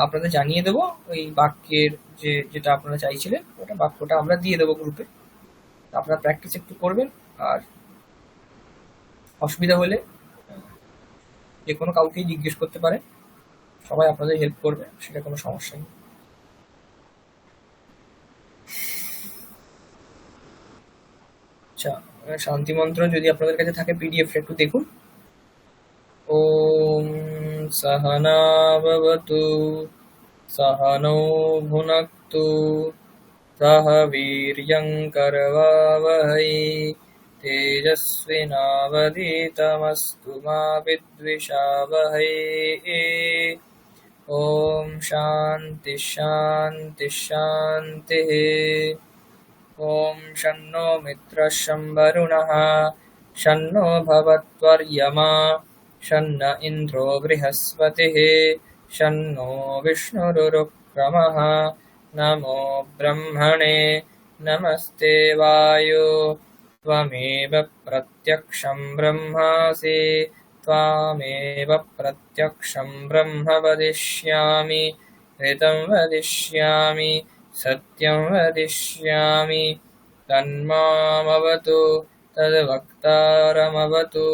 আপনাদের জানিয়ে দেবো ওই বাক্যের যেটা আপনারা চাইছিলেন, ওটা বাক্যটা আমরা দিয়ে দেবো গ্রুপে, আপনারা প্র্যাকটিস একটু করবেন, আর অসুবিধা হলে যে কোনো কাউকেই জিজ্ঞেস করতে পারেন, সবাই আপনাদের হেল্প করবে, সেটা কোনো সমস্যা নেই। আচ্ছা, শান্তি মন্ত্র যদি আপনাদের কাছে থাকে পিডিএফ একটু দেখুন। ওম সহনা ভবতু সহনৌ ভুনক্তু সহ বীর্যং করবাবহৈ তেজস্বিনাবধীতমস্তু মা বিদ্বিষাবহৈ। ওম শান্তি শান্তি শান্তিঃ। ওম শন্নো মিত্রः শং বরুণः শন্নো ভবত্वर्यमा শন্ন ইন্দ্রো বৃহস্পতিः শন্নো বিষ্ণুরুক্রমः। নমো ব্রহ্মণে নমস্তে বায়ো ত্বমেব প্রত্যক্ষং ব্রহ্মাসি ত্বমেব প্রত্যক্ষং ব্রহ্ম বদিষ্যামি ঋतं वदिष्यामि सत्यं वदिष्यामि तन्मामवतु तद्वक्तारमवतु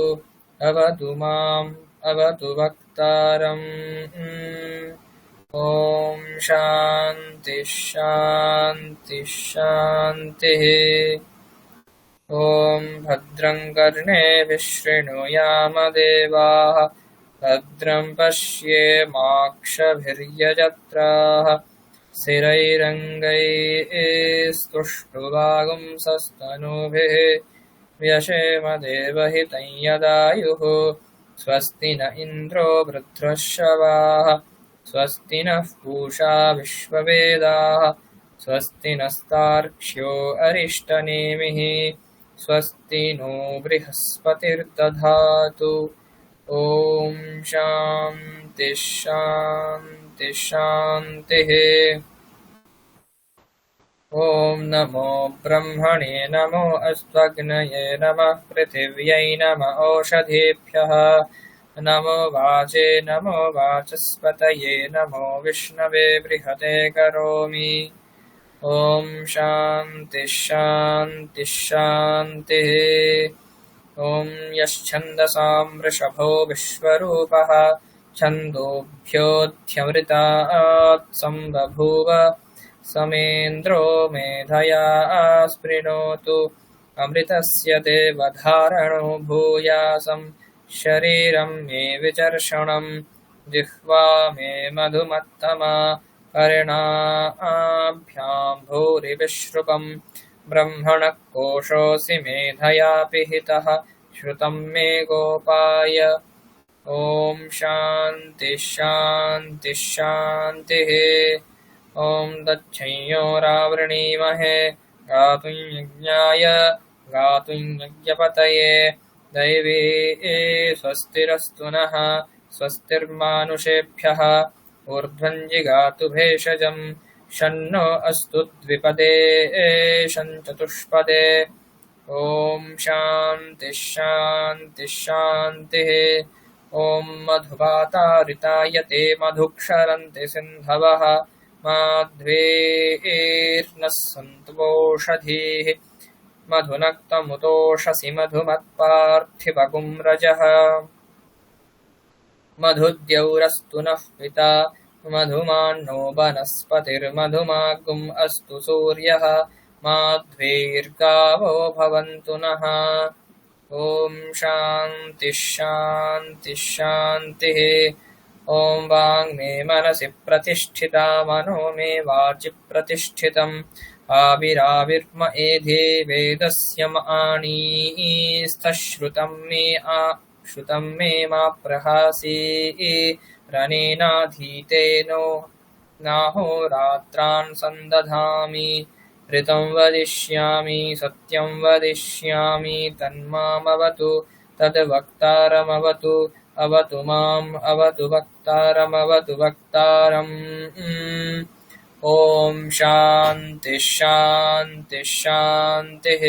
अवतु माम् अवतु वक्तारम्। ॐ शान्ति शान्ति शान्तिः। ॐ भद्रं कर्णेभिः शृणुयामदेवाः भद्रं पश्येमाक्षभिर्यजत्राः स्थिरैरङ्गैस्तुष्टुवागुंसस्तनूभिः व्यशेम देवहितं यदायुः। स्वस्ति न इन्द्रो वृद्धश्रवाः स्वस्ति नः पूषा विश्ववेदाः स्वस्ति नस्तार्क्ष्यो अरिष्टनेमिः स्वस्ति नो बृहस्पतिर्दधातु। ॐ शान्ति शान्ति शान्तिः। ॐ नमो ब्रह्मणे नमो अस्त्वग्नये नमः पृथिव्यै नमः ओषधीभ्यः नमो वाचे नमो वाचस्पतये नमो विष्णवे बृहते करोमि। ॐ शान्ति शान्ति शान्तिः। ॐ यश्छन्दसां वृषभो विश्वरूपः छन्दोभ्योऽध्यमृतात् सम्बभूव समेन्द्रो मेधया स्पृणोतु अमृतस्य देवधारणो भूयासं शरीरं मे विचर्षणं जिह्वा मे मधुमत्तमा कर्णाभ्यां भूरिविश्रुतं ब्रह्मणः कोशोऽसि मेधया पिहितः श्रुतं मे गोपाय। ॐ शान्ति शान्ति शान्तिः। ॐ तच्छंयोरावृणीमहे गातुं यज्ञाय गातुं यज्ञपतये दैवी स्वस्तिरस्तु नः स्वस्तिर्मानुषेभ्यः ऊर्ध्वं जिगातु भेषजं शन्नो अस्तु द्विपदे चतुष्पदे। ॐ शान्ति शान्ति शान्तिः। ॐ मधुवातारितायते मधुक्षरन्ति सिन्धवः माध्वेर्नः सन्तु ओषधीः मधुनक्तमुतोषसि मधुमत्पार्थिवगुं रजः मधुद्यौरस्तु नः पिता मधुमान्नो वनस्पतिर्मधुमागुम् अस्तु सूर्यः माध्वेर्गावो भवन्तु नः। ॐ शान्ति शान्ति शान्तिः। ॐ वाङ्मे मनसि प्रतिष्ठिता मनो मे वाचि प्रतिष्ठितम् आविराविर्म एधे वेदस्य श्रुतं मे मा प्रहासी रनेनाधीतेनो नाहोरात्रान् सन्दधामि ऋतं वदिष्यामि सत्यं वदिष्यामि तन्मामवतु तद्वक्तारमवतु अवतु माम् अवतु वक्तारमवतु वक्तारम्। ॐ शान्ति शान्ति शान्तिः।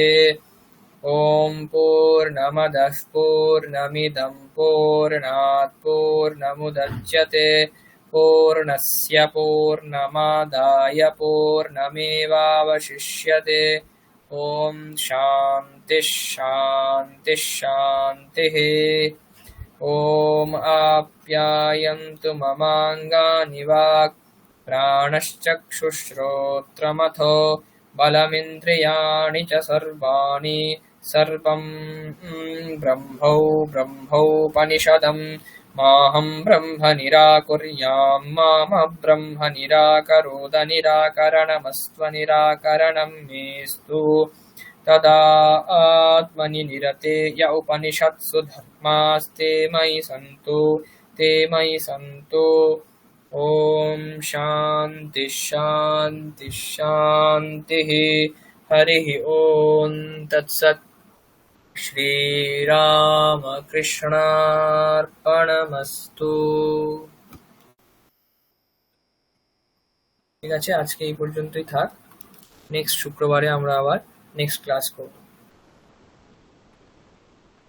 ॐ पूर्णमदः पूर्णमिदं पूर्णात् पूर्णमुदच्यते पूर्णस्य पूर्णमादाय पूर्णमेवावशिष्यते। ॐ शान्ति शान्ति शान्तिः। ॐ आप्यायन्तु ममाङ्गानि वाक् प्राणश्चक्षुश्रोत्रमथो बलमिन्द्रियाणि च सर्वाणि सर्वं ब्रह्मोपनिषदं माहं ब्रह्म निराकुर्यां मामब्रह्म निराकरोद निराकरणमस्त्वनिराकरणं मेस्तु तदात्मनि निरते य उपनिषत्सु धर्मास्ते मयि सन्तु। ॐ शान्ति शान्ति शान्तिः। हरिः ॐ तत्सत्। শ্রীরামকৃষ্ণার্পণমস্তু। ঠিক আছে, আজকে এই পর্যন্তই থাক। নেক্সট শুক্রবারে আমরা আবার নেক্সট ক্লাস করব।